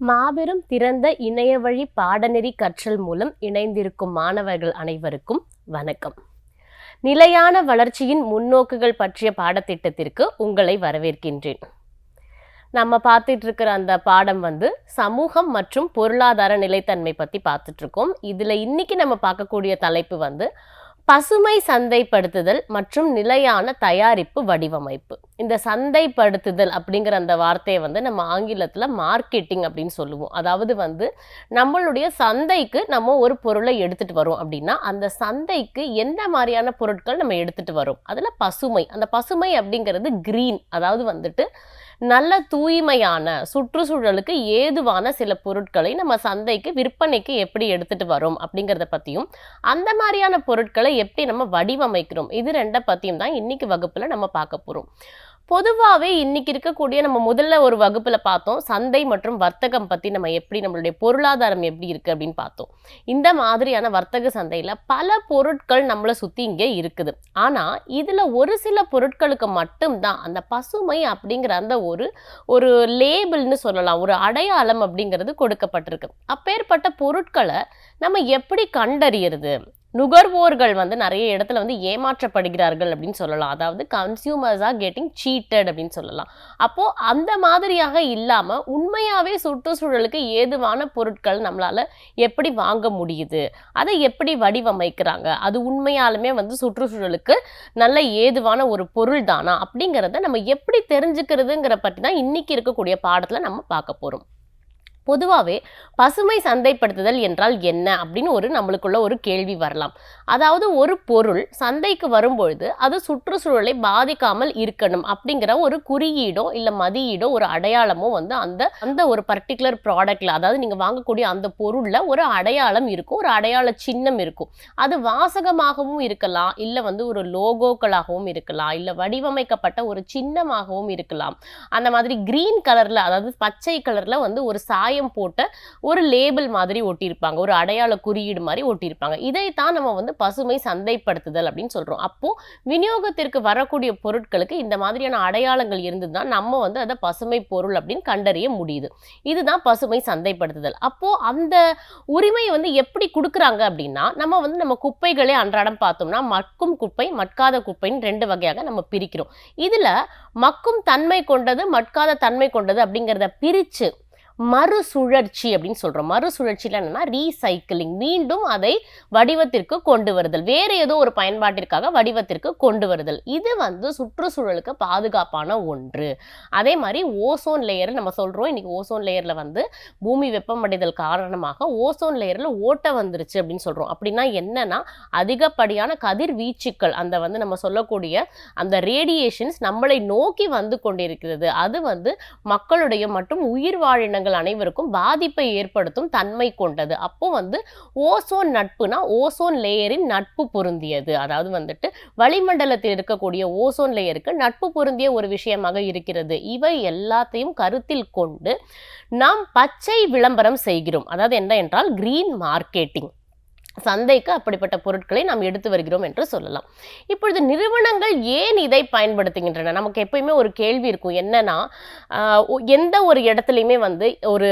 மாபெரும் திறந்த இணையவழி பாடநெறி கற்றல் மூலம் இணைந்திருக்கும் மாணவர்கள் அனைவருக்கும் வணக்கம். நிலையான வளர்ச்சியின் முன்னோக்குகள் பற்றிய பாடத்திட்டத்திற்கு உங்களை வரவேற்கின்றேன். நம்ம பார்த்துட்டு இருக்கிற அந்த பாடம் சமூகம் மற்றும் பொருளாதார நிலைத்தன்மை பற்றி பார்த்துட்டு இருக்கோம். இதில் இன்னைக்கு நம்ம பார்க்கக்கூடிய தலைப்பு பசுமை சந்தைப்படுத்துதல் மற்றும் நிலையான தயாரிப்பு வடிவமைப்பு. இந்த சந்தைப்படுத்துதல் அப்படிங்கிற அந்த வார்த்தையை நம்ம ஆங்கிலத்தில் மார்க்கெட்டிங் அப்படின்னு சொல்லுவோம். அதாவது நம்மளுடைய சந்தைக்கு நம்ம ஒரு பொருளை எடுத்துட்டு வரோம் அப்படின்னா அந்த சந்தைக்கு என்ன மாதிரியான பொருட்கள் நம்ம எடுத்துட்டு வரோம், அதில் பசுமை, அந்த பசுமை அப்படிங்கிறது கிரீன், அதாவது நல்ல தூய்மையான சுற்றுச்சூழலுக்கு ஏதுவான சில பொருட்களை நம்ம சந்தைக்கு விற்பனைக்கு எப்படி எடுத்துட்டு வரோம் அப்படிங்கிறத பற்றியும், அந்த மாதிரியான பொருட்களை எப்படி நம்ம வடிவமைக்கிறோம், இது ரெண்டை பற்றியும் தான் இன்னைக்கு வகுப்பில் நம்ம பார்க்க போகிறோம். பொதுவாகவே இன்னைக்கு இருக்கக்கூடிய நம்ம முதல்ல ஒரு வகுப்பில் பார்த்தோம் சந்தை மற்றும் வர்த்தகம் பற்றி, நம்ம எப்படி நம்மளுடைய பொருளாதாரம் எப்படி இருக்குது அப்படின்னு பார்த்தோம். இந்த மாதிரியான வர்த்தக சந்தையில் பல பொருட்கள் நம்மளை சுற்றி இங்கே இருக்குது. ஆனால் இதில் ஒரு சில பொருட்களுக்கு மட்டும்தான் அந்த பசுமை அப்படிங்கிற அந்த ஒரு லேபிள்னு சொல்லலாம், ஒரு அடையாளம் அப்படிங்கிறது கொடுக்கப்பட்டிருக்கு. அப்பேற்பட்ட பொருட்களை நம்ம எப்படி கண்டறியறது? நுகர்வோர்கள் நிறைய இடத்துல ஏமாற்றப்படுகிறார்கள் அப்படின்னு சொல்லலாம். அதாவது கன்சியூமர்ஸ் ஆர் கெட்டிங் சீட்டட் அப்படின்னு சொல்லலாம். அப்போ அந்த மாதிரியாக இல்லாம உண்மையாவே சுற்றுச்சூழலுக்கு ஏதுவான பொருட்கள் நம்மளால எப்படி வாங்க முடியுது, அதை எப்படி வடிவமைக்கிறாங்க, அது உண்மையாலுமே சுற்றுச்சூழலுக்கு நல்ல ஏதுவான ஒரு பொருள் தானா அப்படிங்கிறத நம்ம எப்படி தெரிஞ்சுக்கிறதுங்கிற பற்றி தான் இன்னைக்கு இருக்கக்கூடிய பாடத்துல நம்ம பார்க்க போறோம். பொதுவாகவே பசுமை சந்தைப்படுத்துதல் என்றால் என்ன அப்படின்னு நம்மளுக்குள்ள ஒரு கேள்வி வரலாம். அதாவது ஒரு பொருள் சந்தைக்கு வரும்பொழுது அது சுற்றுச்சூழலை பாதிக்காமல் இருக்கணும் அப்படிங்கிற ஒரு குறியீடோ இல்லை மதியீடோ ஒரு அடையாளமோ அந்த ஒரு பர்டிகுலர் ப்ராடக்ட்ல, அதாவது நீங்கள் வாங்கக்கூடிய அந்த பொருளில் ஒரு அடையாளம் இருக்கும், ஒரு அடையாள சின்னம் இருக்கும். அது வாசகமாகவும் இருக்கலாம், இல்லை ஒரு லோகோக்களாகவும் இருக்கலாம், இல்லை வடிவமைக்கப்பட்ட ஒரு சின்னமாகவும் இருக்கலாம். அந்த மாதிரி கிரீன் கலரில், அதாவது பச்சை கலரில் ஒரு சாயம் போட்ட ஒரு லேபிள் மாதிரி ஒட்டியிருப்பாங்க, ஒரு அடையாள குறியீடு மாதிரி ஒட்டியிருப்பாங்க. இதைத்தான் நம்ம பசுமை சந்தைப்படுத்துதல் அப்படின்னு சொல்றோம். அப்போ விநியோகத்திற்கு வரக்கூடிய பொருட்களுக்கு இந்த மாதிரியான அடையாளங்கள் இருந்துதான் நம்ம அதை பசுமை பொருள் அப்படின்னு கண்டறிய முடியுது. இதுதான் பசுமை சந்தைப்படுத்துதல். அப்போ அந்த உரிமை எப்படி கொடுக்குறாங்க அப்படின்னா, நம்ம குப்பைகளே அன்றாடம் பார்த்தோம்னா மக்கும் குப்பை, மட்காத குப்பைன்னு ரெண்டு வகையாக நம்ம பிரிக்கிறோம். இதுல மக்கும் தன்மை கொண்டது, மட்காத தன்மை கொண்டது அப்படிங்கிறத பிரிச்சு மறுசுழற்சி அப்படின்னு சொல்றோம். மறுசுழற்சியில் என்னன்னா ரீசைக்கிளிங், மீண்டும் அதை வடிவத்திற்கு கொண்டு வருதல், வேற ஏதோ ஒரு பயன்பாட்டிற்காக வடிவத்திற்கு கொண்டு வருதல். இது சுற்றுச்சூழலுக்கு பாதுகாப்பான ஒன்று. அதே மாதிரி ஓசோன் லேயர் நம்ம சொல்றோம். இன்னைக்கு ஓசோன் லேயர்ல பூமி வெப்பமடைதல் காரணமாக ஓசோன் லேயர்ல ஓட்டை வந்துருச்சு அப்படின்னு சொல்றோம். அப்படின்னா என்னன்னா அதிகப்படியான கதிர்வீச்சுக்கள், அந்த நம்ம சொல்லக்கூடிய அந்த ரேடியேஷன்ஸ் நம்மளை நோக்கி கொண்டிருக்கிறது. அது மக்களுடைய மற்றும் உயிர் வாழினங்கள் அனைவருக்கும் பாதிப்பை ஏற்படுத்தும் தன்மை கொண்டது. அப்போ ஓசோன் நட்புனா ஓசோன் லேயரின் நட்பு பொருந்தியது. அதாவது வளிமண்டலத்தில் இருக்கக்கூடிய ஓசோன் லேயருக்கு நட்பு பொருந்திய ஒரு விஷயமாக இருக்கிறது. இவை எல்லாத்தையும் கருத்தில் கொண்டு நாம் பச்சை விளம்பரம் செய்கிறோம். அதாவது என்ன என்றால் கிரீன் மார்க்கெட்டிங். சந்தைக்கு அப்படிப்பட்ட பொருட்களை நாம் எடுத்து வருகிறோம் என்று சொல்லலாம். இப்பொழுது நிறுவனங்கள் ஏன் இதை பயன்படுத்துகின்றன? நமக்கு எப்பயுமே ஒரு கேள்வி இருக்கும். என்னன்னா, எந்த ஒரு இடத்துலையுமே ஒரு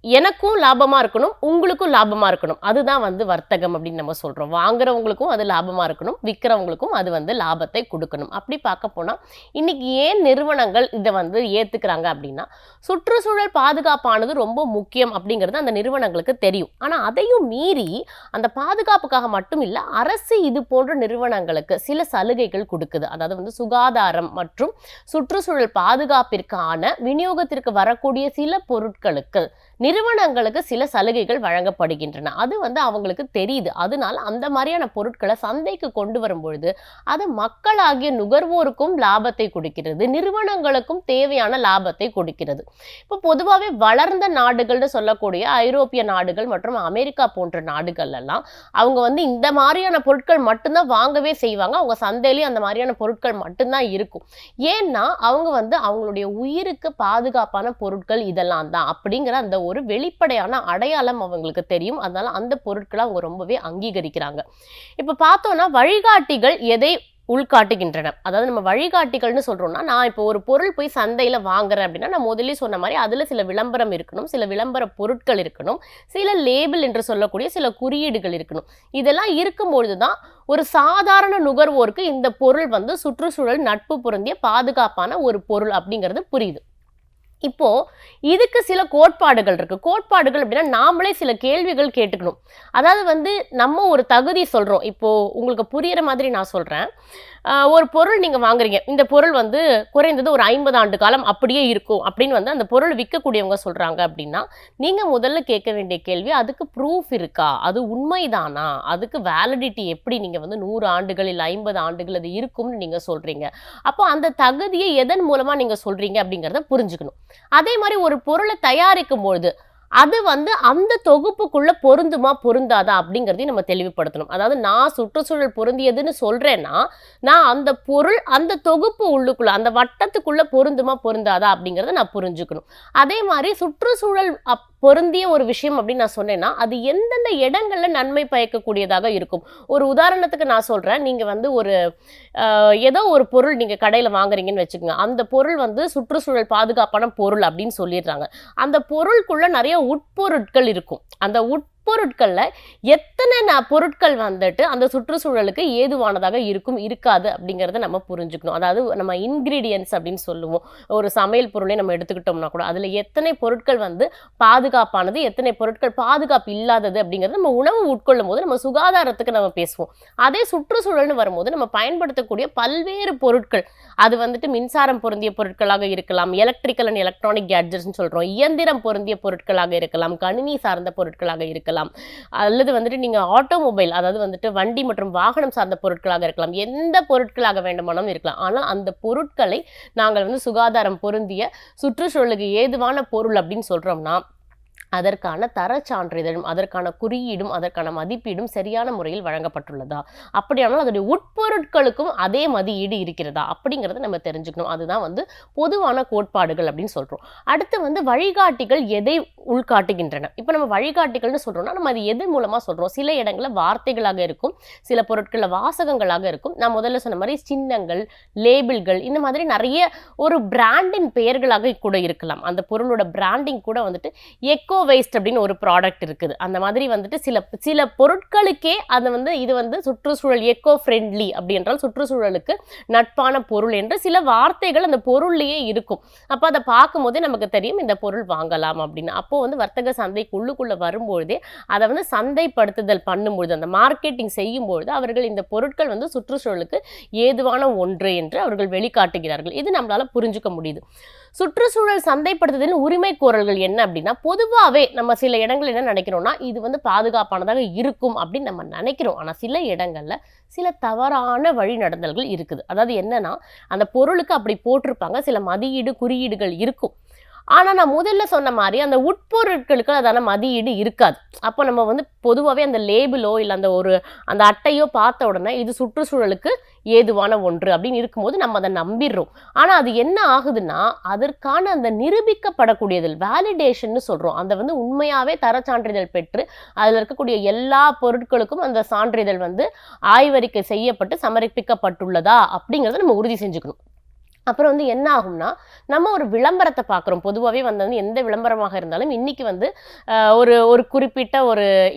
எனக்கும் லாபமா இருக்கணும், உங்களுக்கும் லாபமா இருக்கணும், அதுதான் வர்த்தகம் அப்படின்னு நம்ம சொல்றோம். வாங்குறவங்களுக்கும் அது லாபமா இருக்கணும், விற்கிறவங்களுக்கும் அது லாபத்தை கொடுக்கணும். அப்படி பார்க்க போனா இன்னைக்கு ஏன் நிறுவனங்கள் இதை ஏத்துக்கிறாங்க அப்படின்னா, சுற்றுச்சூழல் பாதுகாப்பானது ரொம்ப முக்கியம் அப்படிங்கிறது அந்த நிறுவனங்களுக்கு தெரியும். ஆனா அதையும் மீறி அந்த பாதுகாப்புக்காக மட்டும் இல்லை, அரசு இது போன்ற நிறுவனங்களுக்கு சில சலுகைகள் கொடுக்குது. அதாவது சுகாதாரம் மற்றும் சுற்றுச்சூழல் பாதுகாப்பிற்கான விநியோகத்திற்கு வரக்கூடிய சில பொருட்களுக்கு நிறுவனங்களுக்கு சில சலுகைகள் வழங்கப்படுகின்றன. அது அவங்களுக்கு தெரியுது. அதனால அந்த மாதிரியான பொருட்களை சந்தைக்கு கொண்டு வரும்பொழுது அது மக்களாகிய நுகர்வோருக்கும் லாபத்தை கொடுக்கிறது, நிறுவனங்களுக்கும் தேவையான லாபத்தை கொடுக்கிறது. இப்போ பொதுவாகவே வளர்ந்த நாடுகள்னு சொல்லக்கூடிய ஐரோப்பிய நாடுகள் மற்றும் அமெரிக்கா போன்ற நாடுகள் எல்லாம் அவங்க இந்த மாதிரியான பொருட்கள் மட்டும்தான் வாங்கவே செய்வாங்க. அவங்க சந்தையிலேயே அந்த மாதிரியான பொருட்கள் மட்டும்தான் இருக்கும். ஏன்னா அவங்க அவங்களுடைய உயிருக்கு பாதுகாப்பான பொருட்கள் இதெல்லாம் தான் அப்படிங்கிற அந்த ஒரு வெளிப்படையான அடையாளம் அவங்களுக்கு தெரியும். அதனால அந்த பொருட்களை அவங்க ரொம்பவே அங்கீகரிக்கிறாங்க. இப்ப பார்த்தோம்னா வழிகாட்டிகள் எதை உள்காட்டுகின்றன, அதாவது நம்ம வழிகாட்டிகள்னு சொல்றோம்னா, நான் இப்போ ஒரு பொருள் போய் சந்தையில வாங்குறேன் அப்படின்னா நான் முதலே சொன்ன மாதிரி அதுல சில விளம்பரம் இருக்கணும், சில விளம்பர பொருட்கள் இருக்கணும், சில லேபிள் என்று சொல்லக்கூடிய சில குறியீடுகள் இருக்கணும். இதெல்லாம் இருக்கும்பொழுதுதான் ஒரு சாதாரண நுகர்வோருக்கு இந்த பொருள் சுற்றுச்சூழல் நட்பு பொருந்திய பாதுகாப்பான ஒரு பொருள் அப்படிங்கிறது புரியுது. இப்போ இதுக்கு சில கோட்பாடுகள் இருக்கு. கோட்பாடுகள் அப்படின்னா நாமளே சில கேள்விகள் கேட்டுக்கணும். அதாவது நம்ம ஒரு தகுதி சொல்றோம். இப்போ உங்களுக்கு புரியுற மாதிரி நான் சொல்றேன். ஒரு பொருள் நீங்க வாங்குறீங்க. இந்த பொருள் குறைந்தது ஒரு 50 ஆண்டு காலம் அப்படியே இருக்கும் அப்படின்னு அந்த பொருள் விற்கக்கூடியவங்க சொல்றாங்க அப்படின்னா, நீங்க முதல்ல கேட்க வேண்டிய கேள்வி, அதுக்கு ப்ரூஃப் இருக்கா? அது உண்மைதானா? அதுக்கு வேலிடிட்டி எப்படி? நீங்க 100 ஆண்டுகள் இல்ல 50 ஆண்டுகள் அது இருக்கும்னு நீங்க சொல்றீங்க. அப்போ அந்த தகுதியை எதன் மூலமா நீங்க சொல்றீங்க அப்படிங்கிறத புரிஞ்சுக்கணும். அதே மாதிரி ஒரு பொருளை தயாரிக்கும் பொழுது அது அந்த தொகுப்புக்குள்ள பொருந்துமா பொருந்தாதா அப்படிங்கிறதையும் நம்ம தெளிவுபடுத்தணும். அதாவது நான் சுற்றுச்சூழல் பொருந்தியதுன்னு சொல்றேன்னா, நான் அந்த பொருள் அந்த தொகுப்பு உள்ளுக்குள்ள அந்த வட்டத்துக்குள்ள பொருந்துமா பொருந்தாதா அப்படிங்கிறத நான் புரிஞ்சுக்கணும். அதே மாதிரி சுற்றுச்சூழல் பொருந்திய ஒரு விஷயம் அப்படின்னு நான் சொன்னேன்னா, அது எந்தெந்த இடங்கள்ல நன்மை பயக்கக்கூடியதாக இருக்கும். ஒரு உதாரணத்துக்கு நான் சொல்றேன். நீங்க ஒரு ஏதோ ஒரு பொருள் நீங்க கடையில வாங்குறீங்கன்னு வச்சுக்கோங்க. அந்த பொருள் சுற்றுச்சூழல் பாதுகாப்பான பொருள் அப்படின்னு சொல்லிடுறாங்க. அந்த பொருளுக்குள்ள நிறைய உட்பொருட்கள் இருக்கும். அந்த பொருட்கள்ல எத்தனை பொருட்கள் அந்த சுற்றுச்சூழலுக்கு ஏதுவானதாக இருக்கும் இருக்காது அப்படிங்கிறத நம்ம புரிஞ்சுக்கணும். அதாவது நம்ம இன்கிரீடியன்ஸ் அப்படின்னு சொல்லுவோம். ஒரு சமையல் பொருளை நம்ம எடுத்துக்கிட்டோம்னா கூட அதுல எத்தனை பொருட்கள் பாதுகாப்பானது, எத்தனை பொருட்கள் பாதுகாப்பு இல்லாதது அப்படிங்கிறது நம்ம உணவு உட்கொள்ளும் போது நம்ம சுகாதாரத்துக்கு நம்ம பேசுவோம். அதே சுற்றுச்சூழல்னு வரும்போது நம்ம பயன்படுத்தக்கூடிய பல்வேறு பொருட்கள் அது மின்சாரம் பொருந்திய பொருட்களாக இருக்கலாம், எலக்ட்ரிக்கல் அண்ட் எலக்ட்ரானிக் கேட்ஜெட்ஸ்னு சொல்றோம், இயந்திரம் பொருந்திய பொருட்களாக இருக்கலாம், கணினி சார்ந்த பொருட்களாக இருக்கலாம், அல்லது நீங்க ஆட்டோமொபைல் அதாவது வண்டி மற்றும் வாகனம் சார்ந்த பொருட்களாக இருக்கலாம், எந்த பொருட்களாக வேண்டுமானாலும் இருக்கலாம். ஆனால் அந்த பொருட்களை நாங்கள் சுகாதாரம் பொருந்திய சுற்றுச்சூழலுக்கு ஏதுவான பொருள் அப்படின்னு சொல்றோம்னா அதற்கான தர சான்றிதழும் அதற்கான குறியீடும் அதற்கான மதிப்பீடும் சரியான முறையில் வழங்கப்பட்டுள்ளதா, அப்படியானால் அதோடைய உட்பொருட்களுக்கும் அதே மதிப்பீடு இருக்கிறதா அப்படிங்கிறத நம்ம தெரிஞ்சுக்கணும். அதுதான் பொதுவான கோட்பாடுகள் அப்படின்னு சொல்றோம். அடுத்து வழிகாட்டிகள் எதை உள்காட்டுகின்றன. இப்போ நம்ம வழிகாட்டிகள்னு சொல்றோம்னா நம்ம அது எது மூலமா சொல்றோம். சில இடங்களில் வார்த்தைகளாக இருக்கும், சில பொருட்களில் வாசகங்களாக இருக்கும். நான் முதல்ல சொன்ன மாதிரி சின்னங்கள், லேபிள்கள், இந்த மாதிரி நிறைய ஒரு பிராண்டின் பெயர்களாக கூட இருக்கலாம். அந்த பொருளோட பிராண்டிங் கூட எக்கோ வேஸ்ட் அப்படின்னு ஒரு ப்ராடக்ட் இருக்குது. அந்த மாதிரி சில சில பொருட்களுக்கே அது இது சுற்றுச்சூழல் எக்கோ ஃப்ரெண்ட்லி அப்படி என்றால் சுற்றுச்சூழலுக்கு நட்பான பொருள் என்று சில வார்த்தைகள் அந்த பொருள்லேயே இருக்கும். அப்போ அதை பார்க்கும் போதே நமக்கு தெரியும் இந்த பொருள் வாங்கலாம் அப்படின்னு. அப்போ வர்த்தக சந்தைக்குள்ளுக்குள்ள வரும்பொழுதே அதை சந்தைப்படுத்துதல் பண்ணும்பொழுது, அந்த மார்க்கெட்டிங் செய்யும்பொழுது அவர்கள் இந்த பொருட்கள் சுற்றுச்சூழலுக்கு ஏதுவான ஒன்று என்று அவர்கள் வெளிக்காட்டுகிறார்கள். இது நம்மளால புரிஞ்சுக்க முடியுது. சுற்றுச்சூழல் சந்தைப்படுத்துதலின் உரிமை கோரல்கள் என்ன அப்படின்னா, பொதுவாகவே நம்ம சில இடங்கள் என்ன நினைக்கிறோம்னா இது பாதுகாப்பானதாக இருக்கும் அப்படின்னு நம்ம நினைக்கிறோம். ஆனால் சில இடங்கள்ல சில தவறான வழிநடத்தல்கள் இருக்குது. அதாவது என்னன்னா, அந்த பொருளுக்கு அப்படி போட்டிருப்பாங்க, சில மதியீடு குறியீடுகள் இருக்கும். ஆனால் நான் முதல்ல சொன்ன மாதிரி அந்த உட்பொருட்களுக்கு அதான மதியீடு இருக்காது. அப்போ நம்ம பொதுவாகவே அந்த லேபிளோ இல்லை அந்த அட்டையோ பார்த்த உடனே இது சுற்றுச்சூழலுக்கு ஏதுவான ஒன்று அப்படின்னு இருக்கும்போது நம்ம அதை நம்பிடுறோம். ஆனால் அது என்ன ஆகுதுன்னா, அதற்கான அந்த நிரூபிக்கப்படக்கூடியது வேலிடேஷன் சொல்கிறோம். அந்த உண்மையாகவே தர சான்றிதழ் பெற்று அதில் இருக்கக்கூடிய எல்லா பொருட்களுக்கும் அந்த சான்றிதழ் ஆய்வறிக்கை செய்யப்பட்டு சமர்ப்பிக்கப்பட்டுள்ளதா அப்படிங்கிறத நம்ம உறுதி செஞ்சுக்கணும். அப்புறம் என்ன ஆகும்னா, நம்ம ஒரு விளம்பரத்தை பார்க்குறோம். பொதுவாகவே எந்த விளம்பரமாக இருந்தாலும் இன்னைக்கு ஒரு குறிப்பிட்ட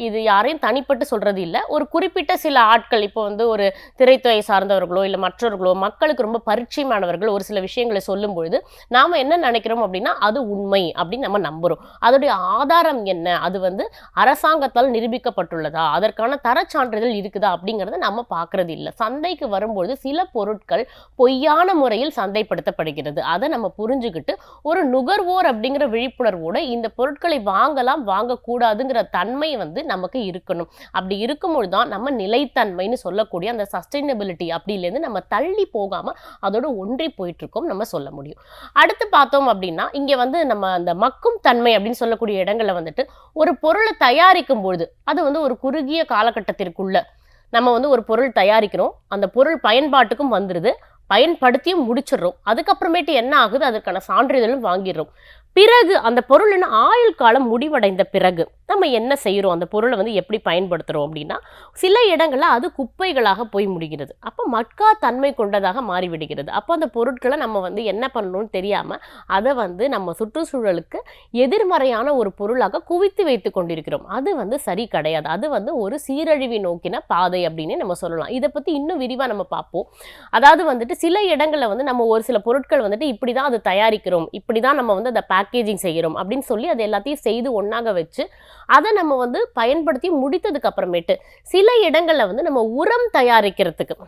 இது யாரையும் தனிப்பட்டு சொல்றது இல்லை, ஒரு குறிப்பிட்ட சில ஆட்கள் இப்போ ஒரு திரைத்துறை சார்ந்தவர்களோ இல்லை மற்றவர்களோ மக்களுக்கு ரொம்ப பரிச்சயமானவர்கள் ஒரு சில விஷயங்களை சொல்லும் பொழுது நாம் என்ன நினைக்கிறோம் அப்படின்னா அது உண்மை அப்படின்னு நம்ம நம்புகிறோம். அதோடைய ஆதாரம் என்ன, அது அரசாங்கத்தால் நிரூபிக்கப்பட்டுள்ளதா, அதற்கான தர சான்றிதழ் இருக்குதா அப்படிங்கிறத நம்ம பார்க்கறது இல்லை. சந்தைக்கு வரும்பொழுது சில பொருட்கள் பொய்யான முறையில் சந்தைப்படுத்தப்படுகிறது. அதை நம்ம புரிஞ்சுக்கிட்டு ஒரு நுகர்வோர் அப்படிங்கிற விழிப்புணர்வோட இந்த பொருட்களை வாங்கலாம், வாங்கக்கூடாதுங்கிற தன்மை வந்து நமக்கு இருக்கணும். அப்படி இருக்கும்பொழுது தான் நம்ம நிலைத்தன்மைன்னு சொல்லக்கூடிய அந்த சஸ்டைனபிலிட்டி அப்படிலேருந்து நம்ம தள்ளி போகாம அதோட ஒன்றி போயிட்டு இருக்கோம் நம்ம சொல்ல முடியும். அடுத்து பார்த்தோம் அப்படின்னா இங்க வந்து நம்ம அந்த மக்கும் தன்மை அப்படின்னு சொல்லக்கூடிய இடங்கள்ல வந்துட்டு ஒரு பொருளை தயாரிக்கும் பொழுது அது வந்து ஒரு குறுகிய காலகட்டத்திற்குள்ள நம்ம வந்து ஒரு பொருள் தயாரிக்கிறோம், அந்த பொருள் பயன்பாட்டுக்கும் வந்துடுது, பயன்படுத்தியும் முடிச்சிடுறோம். அதுக்கப்புறமேட்டு என்ன ஆகுது, அதற்கான சான்றிதழும் வாங்கிடுறோம். பிறகு அந்த பொருளின் ஆயுள் காலம் முடிவடைந்த பிறகு நம்ம என்ன செய்கிறோம், அந்த பொருளை வந்து எப்படி பயன்படுத்துகிறோம் அப்படின்னா சில இடங்களில் அது குப்பைகளாக போய் முடிகிறது. அப்போ மக்கா தன்மை கொண்டதாக மாறிவிடுகிறது. அப்போ அந்த பொருட்களை நம்ம வந்து என்ன பண்ணணும்னு தெரியாமல் அதை வந்து நம்ம சுற்றுச்சூழலுக்கு எதிர்மறையான ஒரு பொருளாக குவித்து வைத்து கொண்டிருக்கிறோம். அது வந்து சரி கிடையாது. அது வந்து ஒரு சீரழிவை நோக்கின பாதை அப்படின்னு நம்ம சொல்லலாம். இதை பற்றி இன்னும் விரிவாக நம்ம பார்ப்போம். அதாவது வந்துட்டு சில இடங்களில் வந்து நம்ம ஒரு சில பொருட்கள் வந்துட்டு இப்படி தான் அது தயாரிக்கிறோம், இப்படி தான் நம்ம வந்து அதை பேக்கேஜிங் செய்கிறோம் அப்படின்னு சொல்லி அது எல்லாத்தையும் செய்து ஒன்றாக வச்சு அதை நம்ம வந்து பயன்படுத்தி முடித்ததுக்கு அப்புறமேட்டு சில இடங்களில் வந்து நம்ம உரம் தயாரிக்கிறதுக்கு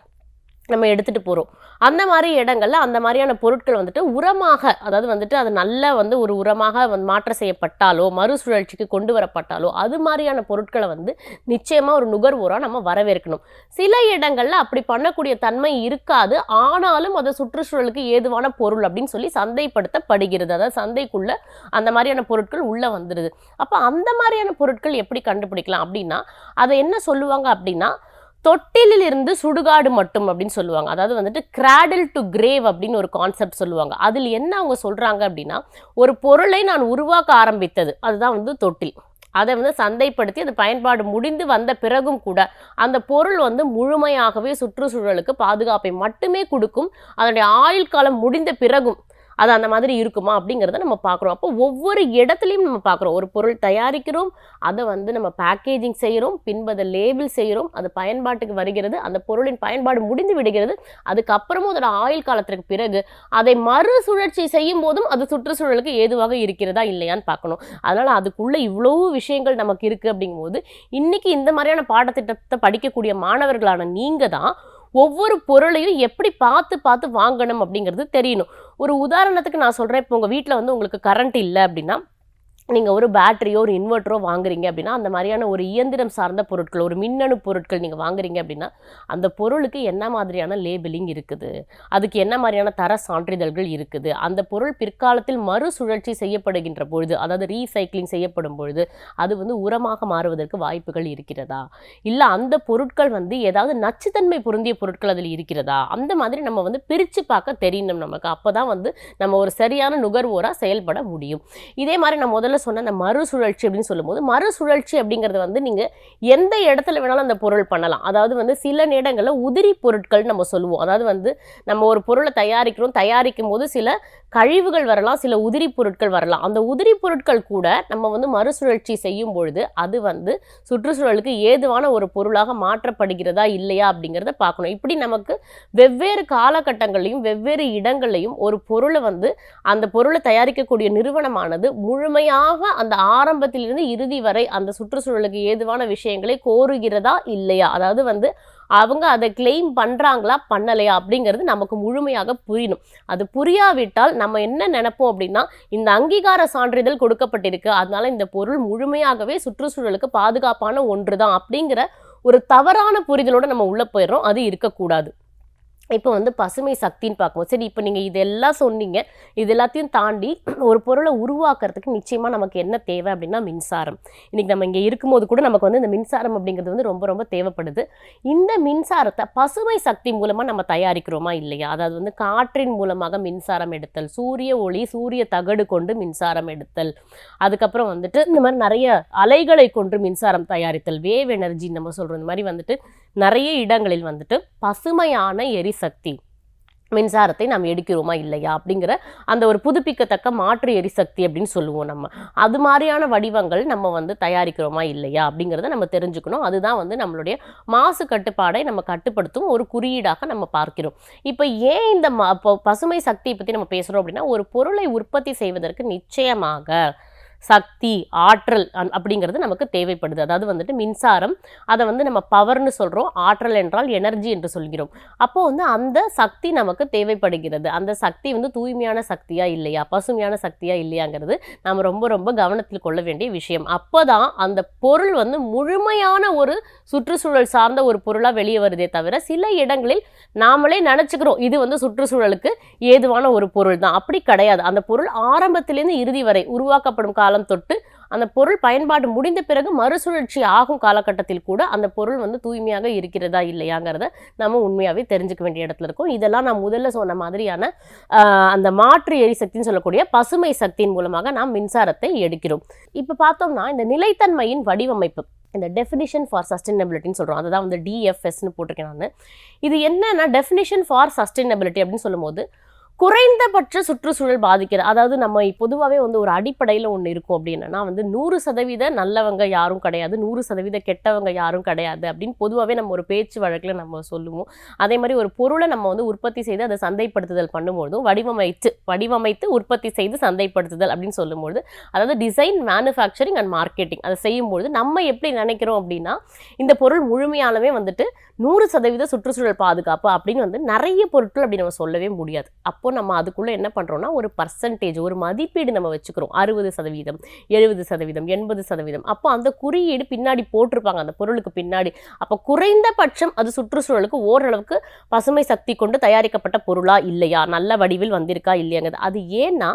நம்ம எடுத்துகிட்டு போகிறோம். அந்த மாதிரி இடங்களில் அந்த மாதிரியான பொருட்கள் வந்துட்டு உரமாக, அதாவது வந்துட்டு அது நல்ல வந்து ஒரு உரமாக மாற்றம் செய்யப்பட்டாலோ மறுசுழற்சிக்கு கொண்டு வரப்பட்டாலோ அது மாதிரியான பொருட்களை வந்து நிச்சயமாக ஒரு நுகர்வோராக நம்ம வரவேற்கணும். சில இடங்களில் அப்படி பண்ணக்கூடிய தன்மை இருக்காது, ஆனாலும் அது சுற்றுச்சூழலுக்கு ஏதுவான பொருள் அப்படின்னு சொல்லி சந்தைப்படுத்தப்படுகிறது. அதாவது சந்தைக்குள்ளே அந்த மாதிரியான பொருட்கள் உள்ளே வந்துடுது. அப்போ அந்த மாதிரியான பொருட்கள் எப்படி கண்டுபிடிக்கலாம் அப்படின்னா அதை என்ன சொல்லுவாங்க அப்படின்னா தொட்டிலில் இருந்து சுடுகாடு மட்டும் அப்படின்னு சொல்லுவாங்க. அதாவது வந்துட்டு கிராடில் டு கிரேவ் அப்படின்னு ஒரு கான்செப்ட் சொல்லுவாங்க. அதில் என்ன அவங்க சொல்கிறாங்க அப்படின்னா ஒரு பொருளை நான் உருவாக்க ஆரம்பித்தது அதுதான் வந்து தொட்டில். அதை வந்து சந்தைப்படுத்தி அது பயன்பாடு முடிந்து வந்த பிறகும் கூட அந்த பொருள் வந்து முழுமையாகவே சுற்றுச்சூழலுக்கு பாதுகாப்பை மட்டுமே கொடுக்கும். அதனுடைய ஆயுள் காலம் முடிந்த பிறகும் அது அந்த மாதிரி இருக்குமா அப்படிங்கிறத நம்ம பார்க்குறோம். அப்போ ஒவ்வொரு இடத்துலையும் நம்ம பார்க்குறோம். ஒரு பொருள் தயாரிக்கிறோம், அதை வந்து நம்ம பேக்கேஜிங் செய்கிறோம், பின்பு அதை லேபிள் செய்கிறோம், அது பயன்பாட்டுக்கு வருகிறது, அந்த பொருளின் பயன்பாடு முடிந்து விடுகிறது. அதுக்கப்புறமும் அதோட ஆயுள் காலத்திற்கு பிறகு அதை மறுசுழற்சி செய்யும் போதும் அது சுற்றுச்சூழலுக்கு ஏதுவாக இருக்கிறதா இல்லையான்னு பார்க்கணும். அதனால் அதுக்குள்ளே இவ்வளோ விஷயங்கள் நமக்கு இருக்குது. அப்படிங்கும்போது இன்றைக்கி இந்த மாதிரியான பாடத்திட்டத்தை படிக்கக்கூடிய மாணவர்களான நீங்கள் தான் ஒவ்வொரு பொருளையும் எப்படி பார்த்து பார்த்து வாங்கணும் அப்படிங்கிறது தெரியணும். ஒரு உதாரணத்துக்கு நான் சொல்கிறேன், இப்போ உங்கள் வீட்டில் வந்து உங்களுக்கு கரண்ட் இல்லை அப்படின்னா நீங்கள் ஒரு பேட்டரியோ ஒரு இன்வெர்ட்டரோ வாங்குறீங்க அப்படின்னா அந்த மாதிரியான ஒரு இயந்திரம் சார்ந்த பொருட்கள், ஒரு மின்னணு பொருட்கள் நீங்கள் வாங்குறீங்க அப்படின்னா அந்த பொருளுக்கு என்ன மாதிரியான லேபிளிங் இருக்குது, அதுக்கு என்ன மாதிரியான தர சான்றிதழ்கள் இருக்குது, அந்த பொருள் பிற்காலத்தில் மறுசுழற்சி செய்யப்படுகின்ற பொழுது, அதாவது ரீசைக்ளிங் செய்யப்படும் பொழுது அது வந்து உரமாக மாறுவதற்கு வாய்ப்புகள் இருக்கிறதா, இல்லை அந்த பொருட்கள் வந்து ஏதாவது நச்சுத்தன்மை பொருந்திய பொருட்கள் அதில் இருக்கிறதா, அந்த மாதிரி நம்ம வந்து பிரித்து பார்க்க தெரியணும் நமக்கு. அப்போ தான் வந்து நம்ம ஒரு சரியான நுகர்வோராக செயல்பட முடியும். இதே மாதிரி நான் முதல்ல சொன்ன அந்த மறுசுழற்சி அப்படின்னு சொல்லும்போது மறுசுழற்சி அப்படிங்கிறது வந்து நீங்கள் எந்த இடத்துல வேணாலும் அந்த பொருள் பண்ணலாம். அதாவது வந்து சில நேரங்களில் உதிரி பொருட்கள் நம்ம சொல்லுவோம். அதாவது வந்து நம்ம ஒரு பொருளை தயாரிக்கும் போது சில கழிவுகள் வரலாம், சில உதிரி பொருட்கள் வரலாம். அந்த உதிரி பொருட்கள் கூட நம்ம வந்து மறுசுழற்சி செய்யும் பொழுது அது வந்து சுற்றுச்சூழலுக்கு ஏதுவான ஒரு பொருளாக மாற்றப்படுகிறதா இல்லையா அப்படிங்கிறத பார்க்கணும். இப்படி நமக்கு வெவ்வேறு காலகட்டங்களையும் வெவ்வேறு இடங்களையும் ஒரு பொருளை வந்து அந்த பொருளை தயாரிக்கக்கூடிய நிறுவனமானது முழுமையாக அந்த ஆரம்பத்திலிருந்து இறுதி வரை அந்த சுற்றுச்சூழலுக்கு ஏதுவான விஷயங்களை கோருகிறதா இல்லையா, அதாவது வந்து அவங்க அதை கிளைம் பண்ணுறாங்களா பண்ணலையா அப்படிங்கிறது நமக்கு முழுமையாக புரியணும். அது புரியாவிட்டால் நம்ம என்ன நினைப்போம் அப்படின்னா இந்த அங்கீகார சான்றிதழ் கொடுக்கப்பட்டிருக்கு, அதனால இந்த பொருள் முழுமையாகவே சுற்றுச்சூழலுக்கு பாதுகாப்பான ஒன்று தான் அப்படிங்கிற ஒரு தவறான புரிதலோடு நம்ம உள்ளே போயிடுறோம். அது இருக்கக்கூடாது. இப்போ வந்து பசுமை சக்தின்னு பார்க்கும்போது சரி, இப்போ நீங்கள் இதெல்லாம் சொன்னீங்க, இது எல்லாத்தையும் தாண்டி ஒரு பொருளை உருவாக்குறதுக்கு நிச்சயமாக நமக்கு என்ன தேவை அப்படின்னா மின்சாரம். இன்றைக்கி நம்ம இங்கே இருக்கும்போது கூட நமக்கு வந்து இந்த மின்சாரம் அப்படிங்கிறது வந்து ரொம்ப ரொம்ப தேவைப்படுது. இந்த மின்சாரத்தை பசுமை சக்தி மூலமாக நம்ம தயாரிக்கிறோமா இல்லையா, அதாவது வந்து காற்றின் மூலமாக மின்சாரம் எடுத்தல், சூரிய ஒளி சூரிய தகடு கொண்டு மின்சாரம் எடுத்தல், அதுக்கப்புறம் வந்துட்டு இந்த மாதிரி நிறைய அலைகளை கொண்டு மின்சாரம் தயாரித்தல், வேவ் எனர்ஜி நம்ம சொல்கிறோம். இந்த மாதிரி வந்துட்டு நிறைய இடங்களில் வந்துட்டு பசுமையான எரிசக்தி மின்சாரத்தை நாம் எடுக்கிறோமா இல்லையா அப்படிங்கிற அந்த ஒரு புதுப்பிக்கத்தக்க மாற்று எரிசக்தி அப்படின்னு சொல்லுவோம் நம்ம. அது மாதிரியான வடிவங்கள் நம்ம வந்து தயாரிக்கிறோமா இல்லையா அப்படிங்கிறத நம்ம தெரிஞ்சுக்கணும். அதுதான் வந்து நம்மளுடைய மாசு கட்டுப்பாடை நம்ம கட்டுப்படுத்தும் ஒரு குறியீடாக நம்ம பார்க்கிறோம். இப்போ ஏன் இந்த பசுமை சக்தியை பற்றி நம்ம பேசுகிறோம் அப்படின்னா ஒரு பொருளை உற்பத்தி செய்வதற்கு நிச்சயமாக சக்தி, ஆற்றல் அப்படிங்கிறது நமக்கு தேவைப்படுது. அதாவது வந்துட்டு மின்சாரம், அதை வந்து நம்ம பவர்னு சொல்கிறோம், ஆற்றல் என்றால் எனர்ஜி என்று சொல்கிறோம். அப்போ வந்து அந்த சக்தி நமக்கு தேவைப்படுகிறது. அந்த சக்தி வந்து தூய்மையான சக்தியா இல்லையா, பசுமையான சக்தியா இல்லையாங்கிறது நம்ம ரொம்ப ரொம்ப கவனத்தில் கொள்ள வேண்டிய விஷயம். அப்போதான் அந்த பொருள் வந்து முழுமையான ஒரு சுற்றுச்சூழல் சார்ந்த ஒரு பொருளாக வெளியே வருதே தவிர, சில இடங்களில் நாமளே நினச்சிக்கிறோம் இது வந்து சுற்றுச்சூழலுக்கு ஏதுவான ஒரு பொருள் தான். அப்படி கிடையாது. அந்த பொருள் ஆரம்பத்திலேருந்து இறுதி வரை உருவாக்கப்படும் காலம் தொட்டு அந்த பொருள் பயன்பாடு முடிந்த பிறகு மறுசுழற்சி ஆகும் காலகட்டத்தில் கூட அந்த பொருள் வந்து தூய்மையாக இருக்கிறதா இல்லையாங்கிறத நம்ம உண்மையாகவே தெரிஞ்சுக்க வேண்டிய இடத்துல இருக்கோம். இதெல்லாம் நான் முதல்ல சொன்ன மாதிரியான அந்த மாற்று எரிசக்தின்னு சொல்லக்கூடிய பசுமை சக்தியின் மூலமாக நாம் மின்சாரத்தை எடுக்கிறோம். இப்போ பார்த்தோம்னா இந்த நிலைத்தன்மையின் வடிவமைப்பு, இந்த டெஃபினிஷன் ஃபார் சஸ்டைனபிலிட்டின்னு சொல்கிறோம், அதுதான் வந்து டிஎஃப்எஸ்ன்னு போட்டிருக்கேன் நான். இது என்னன்னா டெஃபினிஷன் ஃபார் சஸ்டைனபிலிட்டி அப்படின்னு சொல்லும்போது குறைந்தபட்ச சுற்றுச்சூழல் பாதிக்கிறது. அதாவது நம்ம பொதுவாகவே வந்து ஒரு அடிப்படையில் ஒன்று இருக்கும் அப்படின்னா வந்து 100% நல்லவங்க யாரும் கிடையாது, 100% கெட்டவங்க யாரும் கிடையாது அப்படின்னு பொதுவாகவே நம்ம ஒரு பேச்சு வழக்கில் நம்ம சொல்லுவோம். அதே மாதிரி ஒரு பொருளை நம்ம வந்து உற்பத்தி செய்து அதை சந்தைப்படுத்துதல் பண்ணும்போதும் வடிவமைத்து உற்பத்தி செய்து சந்தைப்படுத்துதல் அப்படின்னு சொல்லும்போது, அதாவது டிசைன், மேனுஃபேக்சரிங் அண்ட் மார்க்கெட்டிங் அதை செய்யும்பொழுது நம்ம எப்படி நினைக்கிறோம் அப்படின்னா இந்த பொருள் முழுமையானவே வந்துட்டு 100% சுற்றுச்சூழல் பாதுகாப்பு அப்படின்னு வந்து நிறைய பொருட்கள் அப்படி நம்ம சொல்லவே முடியாது. அப்போ நம்ம அதுக்குள்ளே என்ன பண்ணுறோம்னா ஒரு பர்சன்டேஜ், ஒரு மதிப்பீடு நம்ம வச்சுக்கிறோம். 60%, 70%, 80%. அப்போ அந்த குறியீடு பின்னாடி போட்டிருப்பாங்க அந்த பொருளுக்கு பின்னாடி. அப்போ குறைந்தபட்சம் அது சுற்றுச்சூழலுக்கு ஓரளவுக்கு பசுமை சக்தி கொண்டு தயாரிக்கப்பட்ட பொருளா இல்லையா, நல்ல வடிவில் வந்திருக்கா இல்லையாங்கிறது. அது ஏன்னா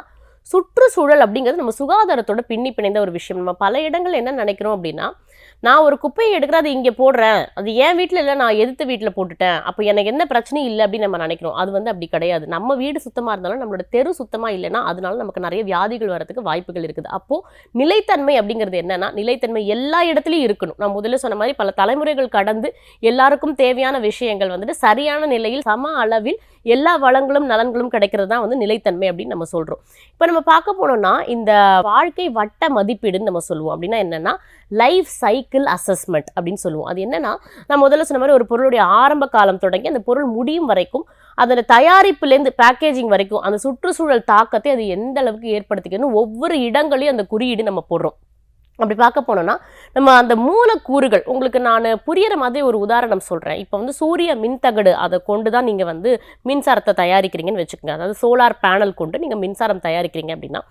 சுற்றுச்சூழல் அப்படிங்கிறது நம்ம சுகாதாரத்தோட பிணைந்த ஒரு விஷயம். நம்ம பல இடங்கள் என்ன நினைக்கிறோம் அப்படின்னா, நான் ஒரு குப்பையை எடுக்கிற அது இங்கே போடுறேன், அது என் வீட்டில் இல்லை, நான் எதிர்த்து வீட்டில் போட்டுட்டேன், அப்போ எனக்கு எந்த பிரச்சனையும் இல்லை அப்படின்னு நம்ம நினைக்கிறோம். அது வந்து அப்படி கிடையாது. நம்ம வீடு சுத்தமாக இருந்தாலும் நம்மளோட தெரு சுத்தமாக இல்லைன்னா அதனால நமக்கு நிறைய வியாதிகள் வரதுக்கு வாய்ப்புகள் இருக்குது. அப்போது நிலைத்தன்மை அப்படிங்கிறது என்னன்னா, நிலைத்தன்மை எல்லா இடத்துலையும் இருக்கணும். நான் முதல்ல சொன்ன மாதிரி பல தலைமுறைகள் கடந்து எல்லாருக்கும் தேவையான விஷயங்கள் வந்துட்டு சரியான நிலையில் சம அளவில் எல்லா வளங்களும் நலன்களும் கிடைக்கிறது தான் வந்து நிலைத்தன்மை அப்படின்னு நம்ம சொல்கிறோம். இப்போ நம்ம பார்க்க போனோம்னா இந்த வாழ்க்கை வட்ட மதிப்பீடுன்னு நம்ம சொல்லுவோம். அப்படின்னா என்னன்னா லைஃப் சைக்கிள் அசஸ்மெண்ட் அப்படின்னு சொல்லுவோம். அது என்னன்னா, நான் முதல்ல சொன்ன மாதிரி ஒரு பொருளுடைய ஆரம்ப காலம் தொடங்கி அந்த பொருள் முடியும் வரைக்கும், அதோட தயாரிப்புலேருந்து பேக்கேஜிங் வரைக்கும் அந்த சுற்றுச்சூழல் தாக்கத்தை அது எந்த அளவுக்கு ஏற்படுத்திக்கணும் ஒவ்வொரு இடங்களையும் அந்த குறியீடு நம்ம போடுறோம். அப்படி பார்க்க போனோம்னா நம்ம அந்த மூலக்கூறுகள், உங்களுக்கு நான் புரியிற மாதிரி ஒரு உதாரணம் சொல்கிறேன். இப்போ வந்து சூரிய மின்தகடு அதை கொண்டு தான் நீங்கள் வந்து மின்சாரத்தை தயாரிக்கிறீங்கன்னு வச்சுக்கோங்க. அதாவது சோலார் பேனல் கொண்டு நீங்கள் மின்சாரம் தயாரிக்கிறீங்க அப்படின்னா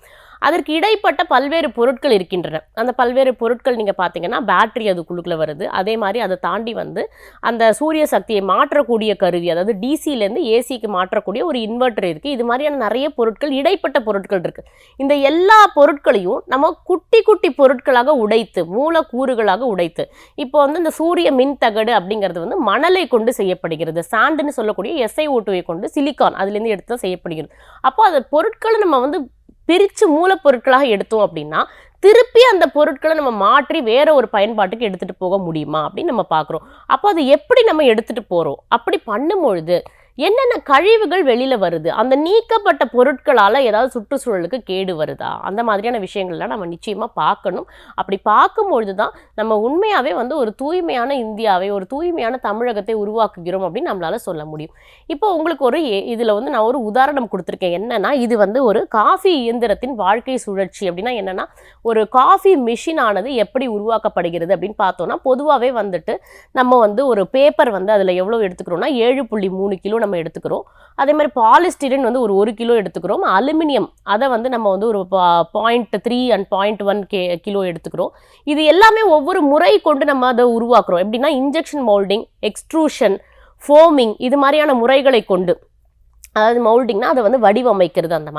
அதற்கு இடைப்பட்ட பல்வேறு பொருட்கள் இருக்கின்றன. அந்த பல்வேறு பொருட்கள் நீங்கள் பார்த்தீங்கன்னா பேட்டரி அதுக்குள்ளுக்குள்ளே வருது. அதே மாதிரி அதை தாண்டி வந்து அந்த சூரிய சக்தியை மாற்றக்கூடிய கருவி, அதாவது டிசியிலேருந்து ஏசிக்கு மாற்றக்கூடிய ஒரு இன்வெர்டர் இருக்குது. இது மாதிரியான நிறைய பொருட்கள், இடைப்பட்ட பொருட்கள் இருக்குது. இந்த எல்லா பொருட்களையும் நம்ம குட்டி குட்டி பொருட்களாக உடைத்து, மூலக்கூறுகளாக உடைத்து, இப்போ வந்து இந்த சூரிய மின் தகடு அப்படிங்கிறது வந்து மணலை கொண்டு செய்யப்படுகிறது. சாண்டுன்னு சொல்லக்கூடிய SiO2 கொண்டு சிலிக்கான் அதுலேருந்து எடுத்து தான் செய்யப்படுகிறது. அப்போ அந்த பொருட்களை நம்ம வந்து பிரித்து மூலப்பொருட்களாக எடுத்தோம் அப்படின்னா திருப்பி அந்த பொருட்களை நம்ம மாற்றி வேற ஒரு பயன்பாட்டுக்கு எடுத்துகிட்டு போக முடியுமா அப்படின்னு நம்ம பார்க்குறோம். அப்போ அது எப்படி நம்ம எடுத்துகிட்டு போகிறோம், அப்படி பண்ணும்பொழுது என்னென்ன கழிவுகள் வெளியில் வருது, அந்த நீக்கப்பட்ட பொருட்களால் ஏதாவது சுற்றுச்சூழலுக்கு கேடு வருதா, அந்த மாதிரியான விஷயங்கள்லாம் நம்ம நிச்சயமாக பார்க்கணும். அப்படி பார்க்கும்பொழுது தான் நம்ம உண்மையாகவே வந்து ஒரு தூய்மையான இந்தியாவை, ஒரு தூய்மையான தமிழகத்தை உருவாக்குகிறோம் அப்படின்னு நம்மளால் சொல்ல முடியும். இப்போ உங்களுக்கு ஒரு இதில் வந்து நான் ஒரு உதாரணம் கொடுத்துருக்கேன். என்னென்னா, இது வந்து ஒரு காஃபி இயந்திரத்தின் வாழ்க்கை சுழற்சி. அப்படின்னா என்னென்னா, ஒரு காஃபி மிஷின் ஆனது எப்படி உருவாக்கப்படுகிறது அப்படின்னு பார்த்தோன்னா, பொதுவாகவே வந்துட்டு நம்ம வந்து ஒரு பேப்பர் வந்து அதில் எவ்வளோ எடுத்துக்கிறோம்னா 7.3 கிலோ நம்ம எடுத்துக்கிறோம். அதே மாதிரி பாலிஸ்டிரன் வந்து ஒரு 1 கிலோ எடுத்துக்கிறோம். அலுமினியம் அதை வந்து நம்ம வந்து ஒரு 0.3 and 0.1 கிலோ எடுத்துக்கிறோம். இது எல்லாமே ஒவ்வொரு முறை கொண்டு நம்ம அதை உருவாக்குறோம். எப்படின்னா இன்ஜெக்ஷன் மோல்டிங், எக்ஸ்ட்ரூஷன், ஃபோமிங், இது மாதிரியான முறைகளை கொண்டு, அதாவது மவுல்டிங்னா அதை வந்து வடிவமைக்கிறது, அந்த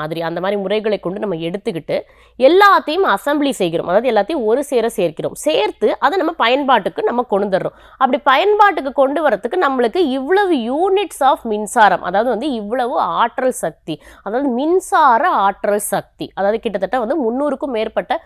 மாதிரி முறைகளை கொண்டு நம்ம எடுத்துக்கிட்டு எல்லாத்தையும் அசம்பிளி செய்கிறோம். அதாவது எல்லாத்தையும் ஒரு சேர்க்கிறோம். சேர்த்து அதை நம்ம பயன்பாட்டுக்கு நம்ம கொண்டு தர்றோம். அப்படி பயன்பாட்டுக்கு கொண்டு வரத்துக்கு நம்மளுக்கு இவ்வளவு யூனிட்ஸ் ஆஃப் மின்சாரம், அதாவது வந்து இவ்வளவு ஆற்றல் சக்தி, அதாவது மின்சார ஆற்றல் சக்தி, அதாவது கிட்டத்தட்ட வந்து 300க்கும் மேற்பட்ட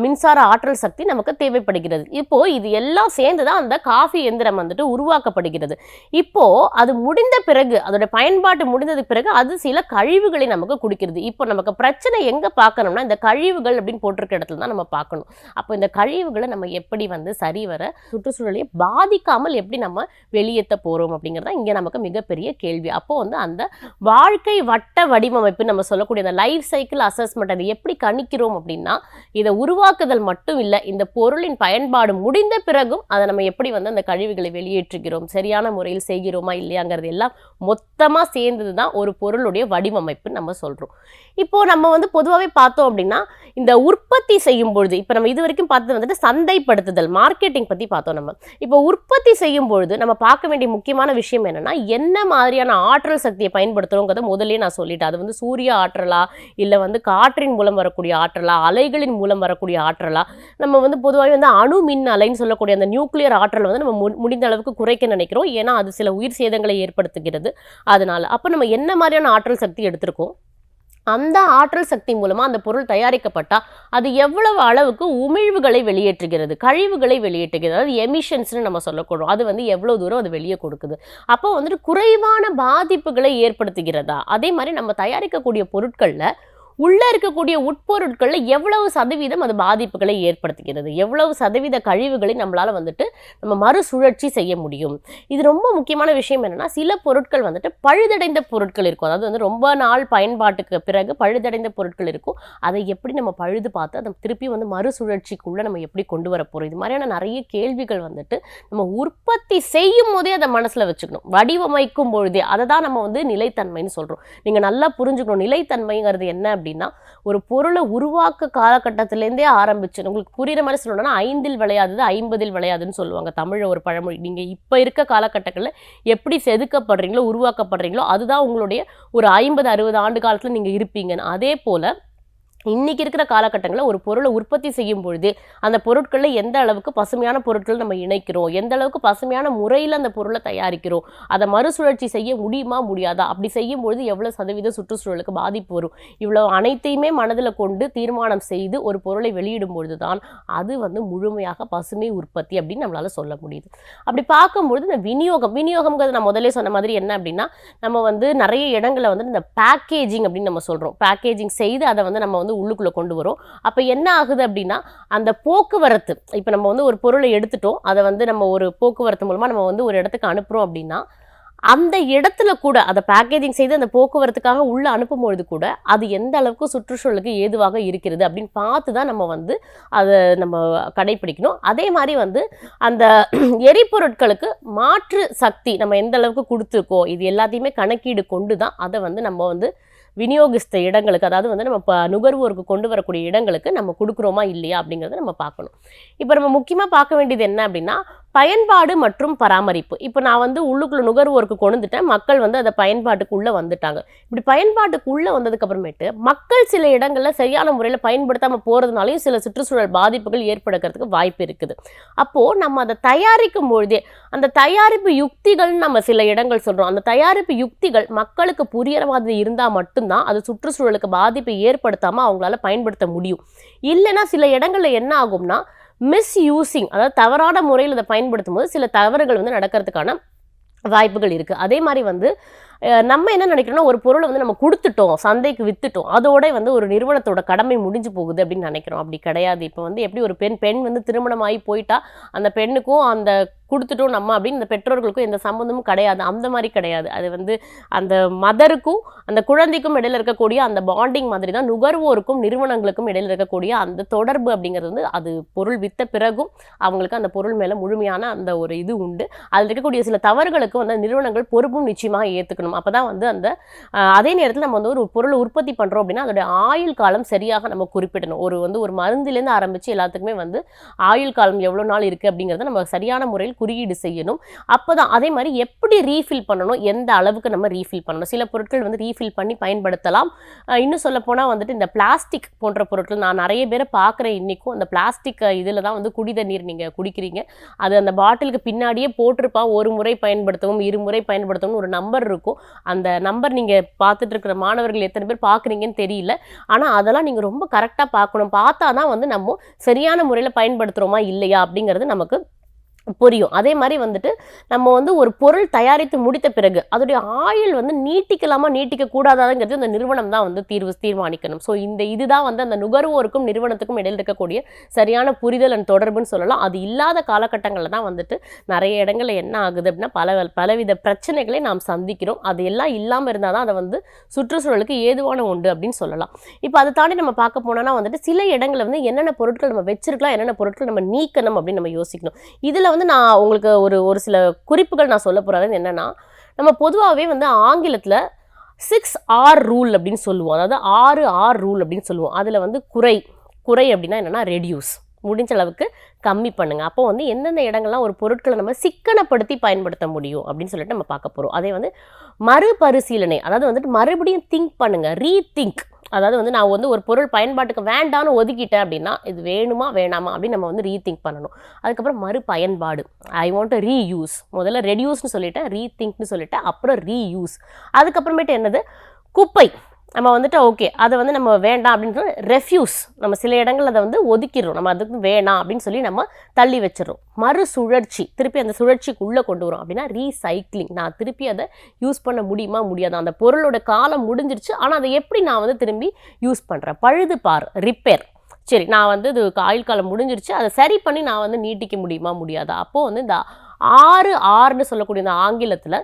மின்சார ஆற்றல் சக்தி நமக்கு தேவைப்படுகிறது. இப்போ இது எல்லாம் சேர்ந்து தான் அந்த காஃபி எந்திரம் வந்துட்டு உருவாக்கப்படுகிறது. இப்போ அது முடிந்த பிறகு, அதோட பயன்பாட்டு முடிந்ததுக்கு பிறகு அது சில கழிவுகளை நமக்கு குடிக்கிறது. இப்போ நமக்கு பிரச்சனை எங்கே பார்க்கணும்னா இந்த கழிவுகள் அப்படின்னு போட்டிருக்க இடத்துல தான் நம்ம பார்க்கணும். அப்போ இந்த கழிவுகளை நம்ம எப்படி வந்து சரிவர சுற்றுச்சூழலை பாதிக்காமல் எப்படி நம்ம வெளியேற்ற போகிறோம் அப்படிங்கிறது தான் இங்கே நமக்கு மிகப்பெரிய கேள்வி. அப்போ வந்து அந்த வாழ்க்கை வட்ட வடிவமைப்பு நம்ம சொல்லக்கூடிய அந்த லைஃப் சைக்கிள் அசஸ்மெண்ட் அதை எப்படி கணிக்கிறோம் அப்படின்னா இதை உருவாக்குதல் மட்டும் இல்லை, இந்த பொருளின் பயன்பாடு முடிந்த பிறகும் அதை நம்ம எப்படி வந்து அந்த கழிவுகளை வெளியேற்றுகிறோம், சரியான முறையில் செய்கிறோமா இல்லையாங்கிறது எல்லாம் மொத்தமாக சேர்ந்தது தான் ஒரு பொருளுடைய வடிவமைப்பு நம்ம சொல்கிறோம். இப்போ நம்ம வந்து பொதுவாகவே பார்த்தோம் அப்படின்னா இந்த உற்பத்தி செய்யும் பொழுது இப்போ நம்ம இது வரைக்கும் பார்த்தது வந்துட்டு சந்தைப்படுத்துதல் மார்க்கெட்டிங் பற்றி பார்த்தோம். நம்ம இப்போ உற்பத்தி செய்யும் பொழுது நம்ம பார்க்க வேண்டிய முக்கியமான விஷயம் என்னன்னா என்ன மாதிரியான ஆற்றல் சக்தியை பயன்படுத்துகிறோங்கிறத முதலே நான் சொல்லிட்டேன். அது வந்து சூரிய ஆற்றலா இல்லை வந்து காற்றின் மூலம் வரக்கூடிய ஆற்றலா அலைகளின் மூலம் வரக்கூடிய ஆற்றலா, நம்ம வந்து பொதுவாகவே வந்து அணு மின் அலைன்னு சொல்லக்கூடிய அந்த நியூக்ளியர் ஆற்றலை வந்து நம்ம முடிந்த அளவுக்கு குறைக்க நினைக்கிறோம். ஏன்னா அது சில உயிர் சேதங்களை ஏற்படுத்துகிறது. அதனால அப்போ நம்ம என்ன மாதிரியான ஆற்றல் சக்தி எடுத்திருக்கோம், அந்த ஆற்றல் சக்தி மூலமா அந்த பொருள் தயாரிக்கப்பட்டா அது எவ்வளவு அளவுக்கு உமிழ்வுகளை வெளியேற்றுகிறது, கழிவுகளை வெளியேற்றுகிறது, அதாவது எமிஷன்ஸ்னு நம்ம சொல்லக்கூடும். அது வந்து எவ்வளவு தூரம் அது வெளியே கொடுக்குது, அப்போ வந்துட்டு குறைவான பாதிப்புகளை ஏற்படுத்துகிறதா, அதே மாதிரி நம்ம தயாரிக்கக்கூடிய பொருட்கள்ல உள்ளே இருக்கக்கூடிய உட்பொருட்களில் எவ்வளவு சதவீதம் அது பாதிப்புகளை ஏற்படுத்துகிறது, எவ்வளவு சதவீத கழிவுகளை நம்மளால் வந்துட்டு நம்ம மறுசுழற்சி செய்ய முடியும். இது ரொம்ப முக்கியமான விஷயம் என்னென்னா சில பொருட்கள் வந்துட்டு பழுதடைந்த பொருட்கள் இருக்கும், அதாவது வந்து ரொம்ப நாள் பயன்பாட்டுக்கு பிறகு பழுதடைந்த பொருட்கள் இருக்கும். அதை எப்படி நம்ம பழுது பார்த்து அதை திருப்பி வந்து மறுசுழற்சிக்குள்ளே நம்ம எப்படி கொண்டு வர போகிறோம், இது மாதிரியான நிறைய கேள்விகள் வந்துட்டு நம்ம உற்பத்தி செய்யும் போதே அதை மனசில் வச்சுக்கணும். வடிவமைக்கும் பொழுதே அதை தான் நம்ம வந்து நிலைத்தன்மைன்னு சொல்கிறோம். நீங்கள் நல்லா புரிஞ்சுக்கணும் நிலைத்தன்மைங்கிறது என்ன அப்படின்னா ஒரு பொருளை உருவாக்க காலகட்டத்திலேருந்தே ஆரம்பிச்சு உங்களுக்கு புரியுற மாதிரி சொல்லணும்னா 5 விளையாதது 50 விளையாதுன்னு சொல்லுவாங்க தமிழ்ல ஒரு பழமொழி. நீங்க இப்ப இருக்க காலகட்டங்களில் எப்படி செதுக்கப்படுறீங்களோ உருவாக்கப்படுறீங்களோ அதுதான் உங்களுடைய ஒரு 50-60 ஆண்டு காலத்துல நீங்க இருப்பீங்கன்னு. அதே போல இன்னைக்கு இருக்கிற காலகட்டங்களில் ஒரு பொருளை உற்பத்தி செய்யும் பொழுது அந்த பொருட்களில் எந்த அளவுக்கு பசுமையான பொருட்கள் நம்ம இணைக்கிறோம், எந்த அளவுக்கு பசுமையான முறையில் அந்த பொருளை தயாரிக்கிறோம், அதை மறுசுழற்சி செய்ய முடியுமா முடியாதா, அப்படி செய்யும் பொழுது எவ்வளோ சதவீத சுற்றுச்சூழலுக்கு பாதிப்பு வரும், இவ்வளோ அனைத்தையுமே மனதில் கொண்டு தீர்மானம் செய்து ஒரு பொருளை வெளியிடும் பொழுது தான் அது வந்து முழுமையாக பசுமை உற்பத்தி அப்படின்னு நம்மளால சொல்ல முடியுது. அப்படி பார்க்கும்பொழுது இந்த விநியோகம்ங்கிறது நான் முதலே சொன்ன மாதிரி என்ன அப்படின்னா நம்ம வந்து நிறைய இடங்களில் வந்து இந்த பேக்கேஜிங் அப்படின்னு நம்ம சொல்கிறோம். பேக்கேஜிங் செய்து அதை வந்து நம்ம வந்து உள்ளுக்குள்ள கொண்டு வரும். அப்ப என்ன ஆகுது அப்படின்னா அந்த போக்குவரத்து, இப்ப நம்ம வந்து ஒரு பொருளை எடுத்துட்டோம், அதை வந்து நம்ம ஒரு போக்குவரத்து மூலமா நம்ம வந்து ஒரு இடத்துக்கு அனுப்புறோம் அப்படின்னா அந்த இடத்துல கூட அதை பேக்கேஜிங் செய்து அந்த போக்குவரத்துக்காக உள்ள அனுப்பும்பொழுது கூட அது எந்த அளவுக்கு சுற்றுச்சூழலுக்கு ஏதுவாக இருக்கிறது அப்படின்னு பார்த்து தான் நம்ம வந்து அதை நம்ம கடைபிடிக்கணும். அதே மாதிரி வந்து அந்த எரிபொருட்களுக்கு மாற்று சக்தி நம்ம எந்த அளவுக்கு கொடுத்துருக்கோம் இது எல்லாத்தையுமே கணக்கீடு கொண்டு தான் அதை வந்து நம்ம வந்து விநியோகித்த இடங்களுக்கு, அதாவது வந்து நம்ம நுகர்வோருக்கு கொண்டு வரக்கூடிய இடங்களுக்கு நம்ம கொடுக்குறோமா இல்லையா அப்படிங்கிறத நம்ம பார்க்கணும். இப்போ நம்ம முக்கியமாக பார்க்க வேண்டியது என்ன அப்படின்னா பயன்பாடு மற்றும் பராமரிப்பு. இப்போ நான் வந்து உள்ளுக்குள்ள நுகர்வோருக்கு கொண்டுட்டேன், மக்கள் வந்து அதை பயன்பாட்டுக்குள்ளே வந்துட்டாங்க. இப்படி பயன்பாட்டுக்குள்ளே வந்ததுக்கு அப்புறமேட்டு மக்கள் சில இடங்களில் சரியான முறையில் பயன்படுத்தாமல் போகிறதுனாலையும் சில சுற்றுச்சூழல் பாதிப்புகள் ஏற்படுறதுக்கு வாய்ப்பு இருக்குது. அப்போது நம்ம அதை தயாரிக்கும் பொழுதே அந்த தயாரிப்பு யுக்திகள்னு நம்ம சில இடங்கள் சொல்கிறோம். அந்த தயாரிப்பு யுக்திகள் மக்களுக்கு புரிகிற மாதிரி இருந்தால் மட்டும்தான் அது சுற்றுச்சூழலுக்கு பாதிப்பை ஏற்படுத்தாமல் அவங்களால பயன்படுத்த முடியும். இல்லைன்னா சில இடங்களில் என்ன ஆகும்னா மிஸ்யூசிங், அதாவது தவறான முறையில் இதை பயன்படுத்தும் போது சில தவறுகள் வந்து நடக்கிறதுக்கான வாய்ப்புகள் இருக்குது. அதே மாதிரி வந்து நம்ம என்ன நினைக்கிறோம்னா ஒரு பொருளை வந்து நம்ம கொடுத்துட்டோம், சந்தைக்கு வித்துட்டோம், அதோட வந்து ஒரு நிறுவனத்தோட கடமை முடிஞ்சு போகுது அப்படின்னு நினைக்கிறோம். அப்படி கிடையாது. இப்போ வந்து எப்படி ஒரு பெண் வந்து திருமணமாகி போயிட்டா அந்த பெண்ணுக்கும் அந்த கொடுத்துட்டோம் நம்ம அப்படின்னு இந்த பெற்றோர்களுக்கும் எந்த சம்மந்தமும் கிடையாது, அந்த மாதிரி கிடையாது. அது வந்து அந்த மதருக்கும் அந்த குழந்தைக்கும் இடையில இருக்கக்கூடிய அந்த பாண்டிங் மாதிரி தான் நுகர்வோருக்கும் நிறுவனங்களுக்கும் இடையில இருக்கக்கூடிய அந்த தொடர்பு அப்படிங்கிறது வந்து அது பொருள் வித்த பிறகும் அவங்களுக்கு அந்த பொருள் மேலே முழுமையான அந்த ஒரு இது உண்டு. அதில் இருக்கக்கூடிய சில தவறுகளுக்கு வந்து நிறுவனங்கள் பொறுப்பும் நிச்சயமாக ஏற்றுக்கணும். அப்போ தான் வந்து அந்த அதே நேரத்தில் நம்ம வந்து ஒரு பொருளை உற்பத்தி பண்ணுறோம் அப்படின்னா அதோடைய ஆயுள் காலம் சரியாக நம்ம குறிப்பிடணும். ஒரு மருந்துலேருந்து ஆரம்பித்து எல்லாத்துக்குமே வந்து ஆயுள் காலம் எவ்வளோ நாள் இருக்குது அப்படிங்கிறத நம்ம சரியான முறையில் குறியீடு செய்யணும். அப்போதான் அதே மாதிரி எப்படி ரீஃபில் பண்ணணும், எந்த அளவுக்கு நம்ம ரீஃபில் பண்ணணும். சில பொருட்கள் வந்து ரீஃபில் பண்ணி பயன்படுத்தலாம். இன்னும் சொல்ல போனால் வந்துட்டு இந்த பிளாஸ்டிக் போன்ற பொருட்கள் நான் நிறைய பேரை பார்க்குறேன். இன்றைக்கும் அந்த பிளாஸ்டிக் இதில் தான் வந்து குடி தண்ணீர் நீங்கள் குடிக்கிறீங்க, அது அந்த பாட்டிலுக்கு பின்னாடியே போட்டிருப்பான் ஒரு முறை பயன்படுத்தவும் 2 முறை பயன்படுத்தவும் ஒரு நம்பர் இருக்கும். அந்த நம்பர் நீங்கள் பார்த்துட்டு இருக்கிற மாணவர்கள் எத்தனை பேர் பார்க்குறீங்கன்னு தெரியல. ஆனால் அதெல்லாம் நீங்கள் ரொம்ப கரெக்டாக பார்க்கணும். பார்த்தா தான் வந்து நம்ம சரியான முறையில் பயன்படுத்துகிறோமா இல்லையா அப்படிங்கிறது நமக்கு புரியும். அதே மாதிரி வந்துட்டு நம்ம வந்து ஒரு பொருள் தயாரித்து முடித்த பிறகு அதோடைய ஆயுள் வந்து நீட்டிக்கலாமா நீட்டிக்க கூடாதாங்கிறது அந்த நிறுவனம் தான் வந்து தீர்மானிக்கணும். ஸோ இதுதான் வந்து அந்த நுகர்வோருக்கும் நிறுவனத்துக்கும் இடையில் இருக்கக்கூடிய சரியான புரிதல் அண்ட் தொடர்புன்னு சொல்லலாம். அது இல்லாத காலகட்டங்களில் தான் வந்துட்டு நிறைய இடங்களில் என்ன ஆகுது அப்படின்னா பலவித பிரச்சனைகளை நாம் சந்திக்கிறோம். அது எல்லாம் இல்லாமல் இருந்தால் தான் அதை வந்து சுற்றுச்சூழலுக்கு ஏதுவான உண்டு அப்படின்னு சொல்லலாம். இப்போ அதை தாண்டி நம்ம பார்க்க போனோம்னா வந்துட்டு சில இடங்களில் வந்து என்னென்ன பொருட்கள் நம்ம வச்சிருக்கலாம், என்னென்ன பொருட்கள் நம்ம நீக்கணும் அப்படின்னு நம்ம யோசிக்கணும். இதில் வந்து நான் உங்களுக்கு ஒரு சில குறிப்புகள் நான் சொல்ல போகிறது என்னென்னா, நம்ம பொதுவாகவே வந்து ஆங்கிலத்தில் 6R ரூல் அப்படின்னு சொல்லுவோம். அதாவது 6R ரூல் அப்படின்னு சொல்லுவோம். அதில் வந்து குறை அப்படின்னா என்னென்னா ரெடியூஸ், முடிஞ்ச அளவுக்கு கம்மி பண்ணுங்க. அப்போ வந்து எந்தெந்த இடங்கள்லாம் ஒரு பொருட்களை நம்ம சிக்கனப்படுத்தி பயன்படுத்த முடியும் அப்படின்னு சொல்லிட்டு நம்ம பார்க்க போகிறோம். அதே வந்து மறுபரிசீலனை, அதாவது வந்துட்டு மறுபடியும் திங்க் பண்ணுங்க, ரீதிங்க். அதாவது வந்து நான் வந்து ஒரு பொருள் பயன்பாட்டுக்கு வேண்டான்னு ஒதுக்கிட்டேன் அப்படின்னா இது வேணுமா வேணாமா அப்படின்னு நம்ம வந்து ரீதிங்க் பண்ணணும். அதுக்கப்புறம் மறுபயன்பாடு, ஐ வாண்ட் டு ரீயூஸ். முதல்ல ரெடியூஸ்னு சொல்லிட்டேன், ரீதிங்க்னு சொல்லிட்டேன், அப்புறம் ரீயூஸ். அதுக்கப்புறமேட்டு என்னது, குப்பை. நம்ம வந்துட்டு ஓகே அதை வந்து நம்ம வேண்டாம் அப்படின்னு ரெஃப்யூஸ், நம்ம சில இடங்கள் அதை வந்து ஒதுக்கிடுறோம், நம்ம அதுக்கு வேணாம் அப்படின்னு சொல்லி நம்ம தள்ளி வச்சிடறோம். மறுசுழற்சி, திருப்பி அந்த சுழற்சிக்குள்ளே கொண்டு வரோம் அப்படின்னா ரீசைக்ளிங். நான் திருப்பி அதை யூஸ் பண்ண முடியுமா முடியாது, அந்த பொருளோட காலம் முடிஞ்சிருச்சு ஆனால் அதை எப்படி நான் வந்து திரும்பி யூஸ் பண்ணுறேன். பழுதுபார், ரிப்பேர். சரி, நான் வந்து இது ஆயுள் காலம் முடிஞ்சிருச்சு, அதை சரி பண்ணி நான் வந்து நீட்டிக்க முடியுமா முடியாதா. அப்போது வந்து இந்த 6Rன்னு சொல்லக்கூடிய இந்த ஆங்கிலத்தில்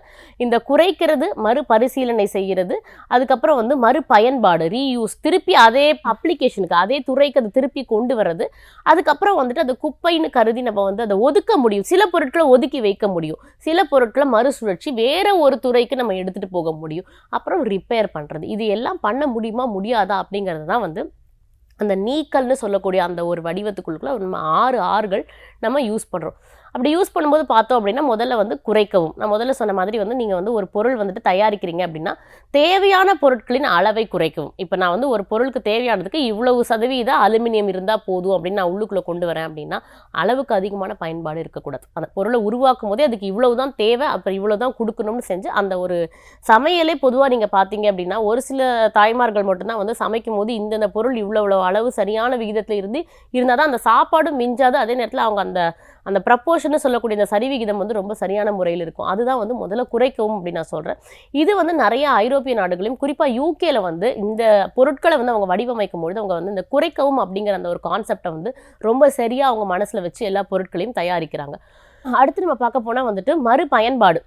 இந்த குறைக்கிறது, மறுபரிசீலனை செய்கிறது, அதுக்கப்புறம் வந்து மறுபயன்பாடு, ரீயூஸ், திருப்பி அதே அப்ளிகேஷனுக்கு அதே துறைக்கு அதை திருப்பி கொண்டு வர்றது, அதுக்கப்புறம் வந்துட்டு அது குப்பைன்னு கருதி நம்ம வந்து அதை ஒதுக்க முடியும். சில பொருட்களை ஒதுக்கி வைக்க முடியும், சில பொருட்களை மறுசுழற்சி வேற ஒரு துறைக்கு நம்ம எடுத்துகிட்டு போக முடியும். அப்புறம் ரிப்பேர் பண்ணுறது, இது எல்லாம் பண்ண முடியுமா முடியாதா அப்படிங்கிறது தான் வந்து அந்த நீக்கல்னு சொல்லக்கூடிய அந்த ஒரு வடிவத்துக்குள்ளுக்குள்ள நம்ம 6 ஆறுகள் நம்ம யூஸ் பண்ணுறோம். அப்படி யூஸ் பண்ணும்போது பார்த்தோம் அப்படின்னா முதல்ல வந்து குறைக்கவும். நான் முதல்ல சொன்ன மாதிரி வந்து நீங்கள் வந்து ஒரு பொருள் வந்துட்டு தயாரிக்கிறீங்க அப்படின்னா தேவையான பொருட்களின் அளவை குறைக்கவும். இப்போ நான் வந்து ஒரு பொருளுக்கு தேவையானதுக்கு இவ்வளவு சதவீத அலுமினியம் இருந்தால் போதும் அப்படின்னு நான் உள்ளுக்குள்ளே கொண்டு வரேன் அப்படின்னா அளவுக்கு அதிகமான பயன்பாடு இருக்கக்கூடாது. அந்த பொருளை உருவாக்கும் போதே அதுக்கு இவ்வளவு தான் தேவை, அப்புறம் இவ்வளோ தான் கொடுக்கணும்னு செஞ்சு அந்த ஒரு சமையலே பொதுவாக நீங்கள் பார்த்தீங்க அப்படின்னா ஒரு சில தாய்மார்கள் மட்டும்தான் வந்து சமைக்கும் போது இந்தந்த பொருள் இவ்வளோ அளவு சரியான விகிதத்தில் இருந்தால் தான் அந்த சாப்பாடும் மிஞ்சாது, அதே நேரத்தில் அவங்க அந்த ப்ரப்போர்ஷன்னு சொல்லக்கூடிய இந்த சரி விகிதம் வந்து ரொம்ப சரியான முறையில் இருக்கும். அதுதான் வந்து முதல்ல குறைக்கவும் அப்படின்னு நான் சொல்கிறேன். இது வந்து நிறைய ஐரோப்பிய நாடுகளையும் குறிப்பாக யூகேல வந்து இந்த பொருட்களை வந்து அவங்க வடிவமைக்கும் பொழுது அவங்க வந்து இந்த குறைக்கவும் அப்படிங்கிற அந்த ஒரு கான்செப்டை வந்து ரொம்ப சரியாக அவங்க மனசில் வச்சு எல்லா பொருட்களையும் தயாரிக்கிறாங்க. அடுத்து நம்ம பார்க்க போனால் வந்துட்டு மறுபயன்பாடு.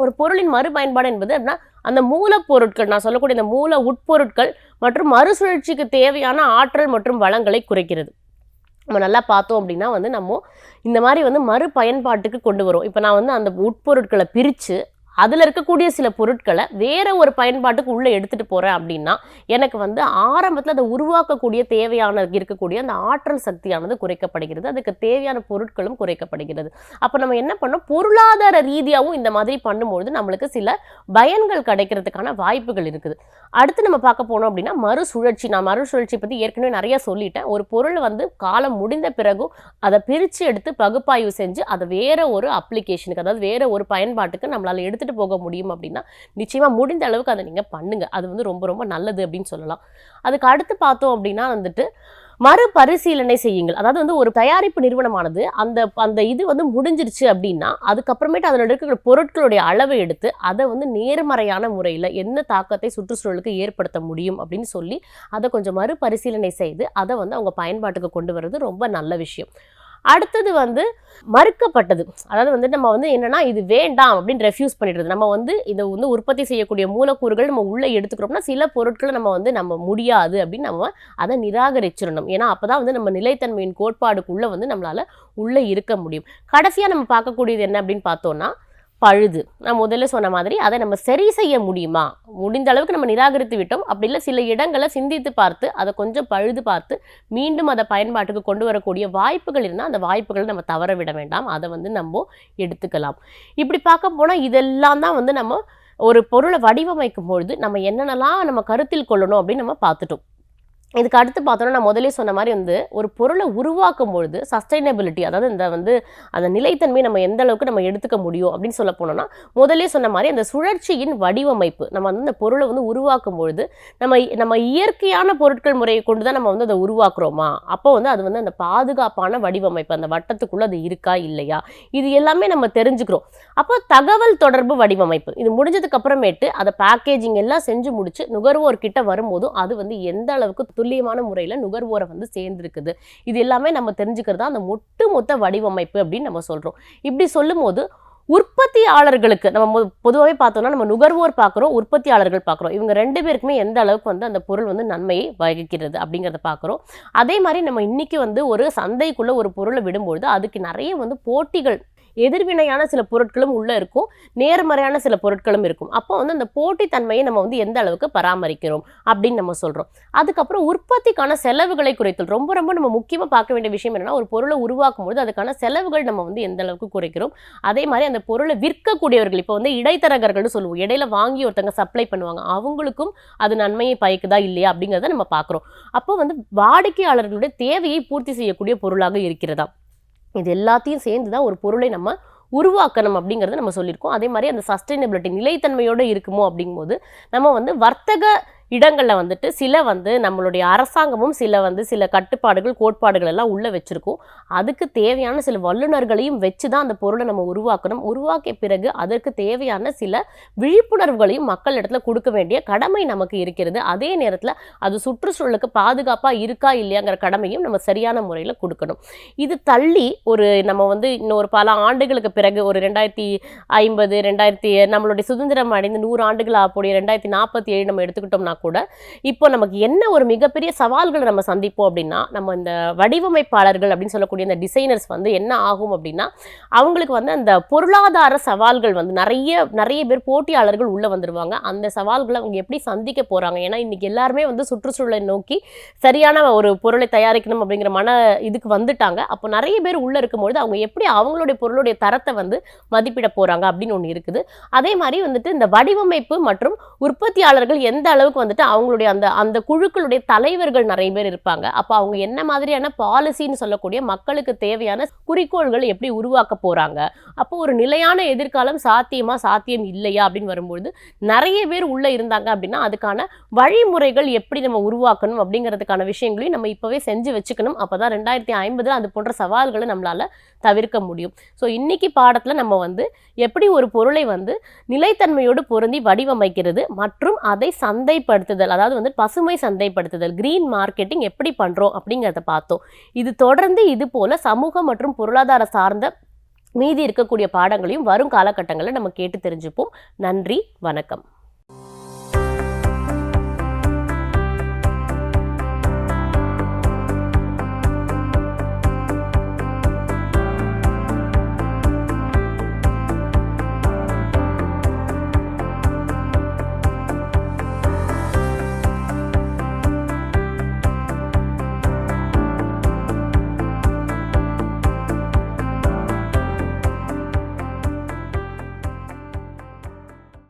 ஒரு பொருளின் மறுபயன்பாடு என்பது அப்படின்னா அந்த மூலப்பொருட்கள், நான் சொல்லக்கூடிய இந்த மூல உட்பொருட்கள் மற்றும் மறுசுழற்சிக்கு தேவையான ஆற்றல் மற்றும் வளங்களை குறைக்கிறது. நம்ம நல்லா பார்த்தோம் அப்படின்னா வந்து நம்ம இந்த மாதிரி வந்து மறுபயன்பாட்டுக்கு கொண்டு வரும். இப்போ நான் வந்து அந்த உட்பொருட்களை பிரித்து அதில் இருக்கக்கூடிய சில பொருட்களை வேற ஒரு பயன்பாட்டுக்கு உள்ளே எடுத்துகிட்டு போகிறேன் அப்படின்னா எனக்கு வந்து ஆரம்பத்தில் அதை உருவாக்கக்கூடிய தேவையான இருக்கக்கூடிய அந்த ஆற்றல் சக்தியானது குறைக்கப்படுகிறது, அதுக்கு தேவையான பொருட்களும் குறைக்கப்படுகிறது. அப்போ நம்ம என்ன பண்ணோம், பொருளாதார ரீதியாகவும் இந்த மாதிரி பண்ணும்பொழுது நம்மளுக்கு சில பயன்கள் கிடைக்கிறதுக்கான வாய்ப்புகள் இருக்குது. அடுத்து நம்ம பார்க்க போனோம் அப்படின்னா மறுசுழற்சி. நான் மறுசுழற்சி பற்றி ஏற்கனவே நிறைய சொல்லிட்டேன். ஒரு பொருள் வந்து காலம் முடிந்த பிறகும் அதை பிரித்து எடுத்து பகுப்பாய்வு செஞ்சு அதை வேற ஒரு அப்ளிகேஷனுக்கு, அதாவது வேற ஒரு பயன்பாட்டுக்கு நம்மளால் எடுத்துகிட்டு போக முடியும் அப்படின்னா நிச்சயமா முடிந்த அளவுக்கு அதை நீங்க பண்ணுங்க. அது வந்து ரொம்ப ரொம்ப நல்லது அப்படின்னு சொல்லலாம். அதுக்கு அடுத்து பார்த்தோம் அப்படின்னா வந்துட்டு மறுபரிசீலனை செய்யுங்கள். அதாவது வந்து ஒரு தயாரிப்பு நிறுவனமானது அந்த இது வந்து முடிஞ்சிருச்சு அப்படின்னா அதுக்கப்புறமேட்டு அதில் இருக்கிற பொருட்களுடைய அளவை எடுத்து அதை வந்து நேர்மறையான முறையில் என்ன தாக்கத்தை சுற்றுச்சூழலுக்கு ஏற்படுத்த முடியும் அப்படின்னு சொல்லி அதை கொஞ்சம் மறுபரிசீலனை செய்து அதை வந்து அவங்க பயன்பாட்டுக்கு கொண்டு வர்றது ரொம்ப நல்ல விஷயம். அடுத்தது வந்து மறுக்கப்பட்டது. அதாவது வந்து நம்ம வந்து என்னன்னா இது வேண்டாம் அப்படின்னு ரெஃப்யூஸ் பண்ணிடுறது. நம்ம வந்து இதை வந்து உற்பத்தி செய்யக்கூடிய மூலக்கூறுகள் நம்ம உள்ளே எடுத்துக்கிறோம்னா சில பொருட்களை நம்ம முடியாது அப்படின்னு நம்ம அதை நிராகரிச்சிடணும். ஏன்னா அப்போதான் வந்து நம்ம நிலைத்தன்மையின் கோட்பாடுக்குள்ளே வந்து நம்மளால் உள்ளே இருக்க முடியும். கடைசியாக நம்ம பார்க்கக்கூடியது என்ன அப்படின்னு பார்த்தோம்னா பழுது. நான் முதல்ல சொன்ன மாதிரி அதை நம்ம சரி செய்ய முடியுமா, முடிந்த அளவுக்கு நம்ம நிராகரித்து விட்டோம், அப்படி இல்லை சில இடங்களை சிந்தித்து பார்த்து அதை கொஞ்சம் பழுது பார்த்து மீண்டும் அதை பயன்பாட்டுக்கு கொண்டு வரக்கூடிய வாய்ப்புகள் இருந்தால் அந்த வாய்ப்புகளை நம்ம தவற விட வேண்டாம், அதை வந்து நம்ம எடுத்துக்கலாம். இப்படி பார்க்க போனால் இதெல்லாம் தான் வந்து நம்ம ஒரு பொருளை வடிவமைக்கும் பொழுது நம்ம என்னென்னலாம் நம்ம கருத்தில் கொள்ளணும் அப்படின்னு நம்ம பார்த்துட்டோம். இதுக்கு அடுத்து பார்த்தோன்னா நான் முதலே சொன்ன மாதிரி வந்து ஒரு பொருளை உருவாக்கும் பொழுது சஸ்டைனபிலிட்டி, அதாவது இந்த வந்து அந்த நிலைத்தன்மை நம்ம எந்த அளவுக்கு நம்ம எடுத்துக்க முடியும் அப்படின்னு சொல்ல போனோம்னா, முதலே சொன்ன மாதிரி அந்த சுழற்சியின் வடிவமைப்பு, நம்ம வந்து இந்த பொருளை வந்து உருவாக்கும் பொழுது நம்ம நம்ம இயற்கையான பொருட்கள் முறையை கொண்டு தான் நம்ம வந்து அதை உருவாக்குறோமா, அப்போ வந்து அது வந்து அந்த பாதுகாப்பான வடிவமைப்பு, அந்த வட்டத்துக்குள்ளே அது இருக்கா இல்லையா, இது எல்லாமே நம்ம தெரிஞ்சுக்கிறோம். அப்போ தகவல் தொடர்பு வடிவமைப்பு இது முடிஞ்சதுக்கு அப்புறமேட்டு அதை பேக்கேஜிங் எல்லாம் செஞ்சு முடிச்சு நுகர்வோர் கிட்ட வரும்போதும் அது வந்து எந்த அளவுக்கு துல்லியமான முறையில் நுகர்வோரை வந்து சேர்ந்துருக்குது, இது எல்லாமே நம்ம தெரிஞ்சுக்கிறது தான் அந்த ஒட்டுமொத்த வடிவமைப்பு அப்படின்னு நம்ம சொல்கிறோம். இப்படி சொல்லும் போது உற்பத்தியாளர்களுக்கு நம்ம பொதுவாகவே பார்த்தோம்னா நம்ம நுகர்வோர் பார்க்குறோம், உற்பத்தியாளர்கள் பார்க்குறோம். இவங்க 2 பேருக்குமே எந்த அளவுக்கு வந்து அந்த பொருள் வந்து நன்மையை வகிக்கிறது அப்படிங்கிறத பார்க்குறோம். அதே மாதிரி நம்ம இன்னைக்கு வந்து ஒரு சந்தைக்குள்ளே ஒரு பொருளை விடும்பொழுது அதுக்கு நிறைய வந்து போட்டிகள், எதிர்வினையான சில பொருட்களும் உள்ளே இருக்கும், நேர்மறையான சில பொருட்களும் இருக்கும். அப்போ வந்து அந்த போட்டித்தன்மையை நம்ம வந்து எந்த அளவுக்கு பராமரிக்கிறோம் அப்படின்னு நம்ம சொல்கிறோம். அதுக்கப்புறம் உற்பத்திக்கான செலவுகளை குறைத்தல் ரொம்ப ரொம்ப நம்ம முக்கியமாக பார்க்க வேண்டிய விஷயம் என்னென்னா, ஒரு பொருளை உருவாக்கும் போது அதுக்கான செலவுகள் நம்ம வந்து எந்த அளவுக்கு குறைக்கிறோம். அதே மாதிரி அந்த பொருளை விற்கக்கூடியவர்கள், இப்போ வந்து இடைத்தரகர்கள்னு சொல்லுவோம், இடையில வாங்கி ஒருத்தங்க சப்ளை பண்ணுவாங்க, அவங்களுக்கும் அது நன்மையை பயக்குதா இல்லையா அப்படிங்கிறத நம்ம பார்க்குறோம். அப்போ வந்து வாடிக்கையாளர்களுடைய தேவையை பூர்த்தி செய்யக்கூடிய பொருளாக இருக்கிறதா, இது எல்லாத்தையும் சேர்ந்து தான் ஒரு பொருளை நம்ம உருவாக்கணும் அப்படிங்கிறத நம்ம சொல்லியிருக்கோம். அதே மாதிரி அந்த சஸ்டைனபிலிட்டி நிலைத்தன்மையோடு இருக்குமோ அப்படிங்கும்போது நம்ம வந்து வர்த்தக இடங்களில் வந்துட்டு சில வந்து நம்மளுடைய அரசாங்கமும் சில கட்டுப்பாடுகள், கோட்பாடுகள் எல்லாம் உள்ளே வச்சுருக்கோம். அதுக்கு தேவையான சில வல்லுநர்களையும் வச்சு தான் அந்த பொருளை நம்ம உருவாக்கணும். உருவாக்கிய பிறகு அதற்கு தேவையான சில விழிப்புணர்வுகளையும் மக்கள் இடத்துல கொடுக்க வேண்டிய கடமை நமக்கு இருக்கிறது. அதே நேரத்தில் அது சுற்றுச்சூழலுக்கு பாதுகாப்பாக இருக்கா இல்லையாங்கிற கடமையும் நம்ம சரியான முறையில் கொடுக்கணும். இது தள்ளி நம்ம வந்து இன்னொரு பல ஆண்டுகளுக்கு பிறகு ஒரு 2050 நம்மளுடைய சுதந்திரம் அடைந்து 100 ஆண்டுகள் ஆகக்கூடிய 2047 நம்ம எடுத்துக்கிட்டோம்னா கூட இப்போ நமக்கு என்ன ஒரு மிகப்பெரிய சவால்களை நம்ம சந்திப்போம் அப்படின்னா, நம்ம இந்த வடிவமைப்பாளர்கள் அப்படின்னு சொல்லக்கூடிய இந்த டிசைனர்ஸ் வந்து என்ன ஆகும் அப்படின்னா, அவங்களுக்கு வந்து அந்த பொருளாதார சவால்கள் வந்து நிறைய பேர் போட்டியாளர்கள் உள்ள வந்துருவாங்க. அந்த சவால்களை அவங்க எப்படி சந்திக்க போறாங்க, ஏன்னா இன்னைக்கு எல்லாருமே வந்து சுற்றுச்சூழலை நோக்கி சரியான ஒரு பொருளை தயாரிக்கணும் அப்படிங்கிற இதுக்கு வந்துட்டாங்க. அப்போ நிறைய பேர் உள்ள இருக்கும்பொழுது அவங்க எப்படி அவங்களுடைய பொருளுடைய தரத்தை வந்து மதிப்பிட போறாங்க அப்படின்னு ஒன்று இருக்குது. அதே மாதிரி வந்துட்டு இந்த வடிவமைப்பு மற்றும் உற்பத்தியாளர்கள் எந்த அளவுக்கு வந்துட்டு அவங்களுடைய அந்த குழுக்களுடைய தலைவர்கள் நிறைய பேர் இருப்பாங்க. அப்போ அவங்க என்ன மாதிரியான பாலிசின்னு சொல்லக்கூடிய மக்களுக்கு தேவையான குறிக்கோள்கள் எப்படி உருவாக்க போறாங்க, அப்போ ஒரு நிலையான எதிர்காலம் சாத்தியம் இல்லையா அப்படின்னு வரும்பொழுது நிறைய பேர் உள்ள இருந்தாங்க அப்படின்னா அதுக்கான வழிமுறைகள் எப்படி நம்ம உருவாக்கணும் அப்படிங்கிறதுக்கான விஷயங்களையும் நம்ம இப்பவே செஞ்சு வச்சுக்கணும். அப்போதான் 2050 அது போன்ற சவால்களை நம்மளால தவிர்க்க முடியும். ஸோ இன்னைக்கு பாடத்தில் நம்ம வந்து எப்படி ஒரு பொருளை வந்து நிலைத்தன்மையோடு பொருந்தி வடிவமைக்கிறது மற்றும் அதை சந்தைப்படுத்துதல், அதாவது வந்து பசுமை சந்தைப்படுத்துதல், கிரீன் மார்க்கெட்டிங் எப்படி பண்ணுறோம் அப்படிங்கிறத பார்த்தோம். இது தொடர்ந்து இது போல சமூக மற்றும் பொருளாதார சார்ந்த மீதி இருக்கக்கூடிய பாடங்களையும் வரும் காலகட்டங்களில் நம்ம கேட்டு தெரிஞ்சுப்போம். நன்றி, வணக்கம்.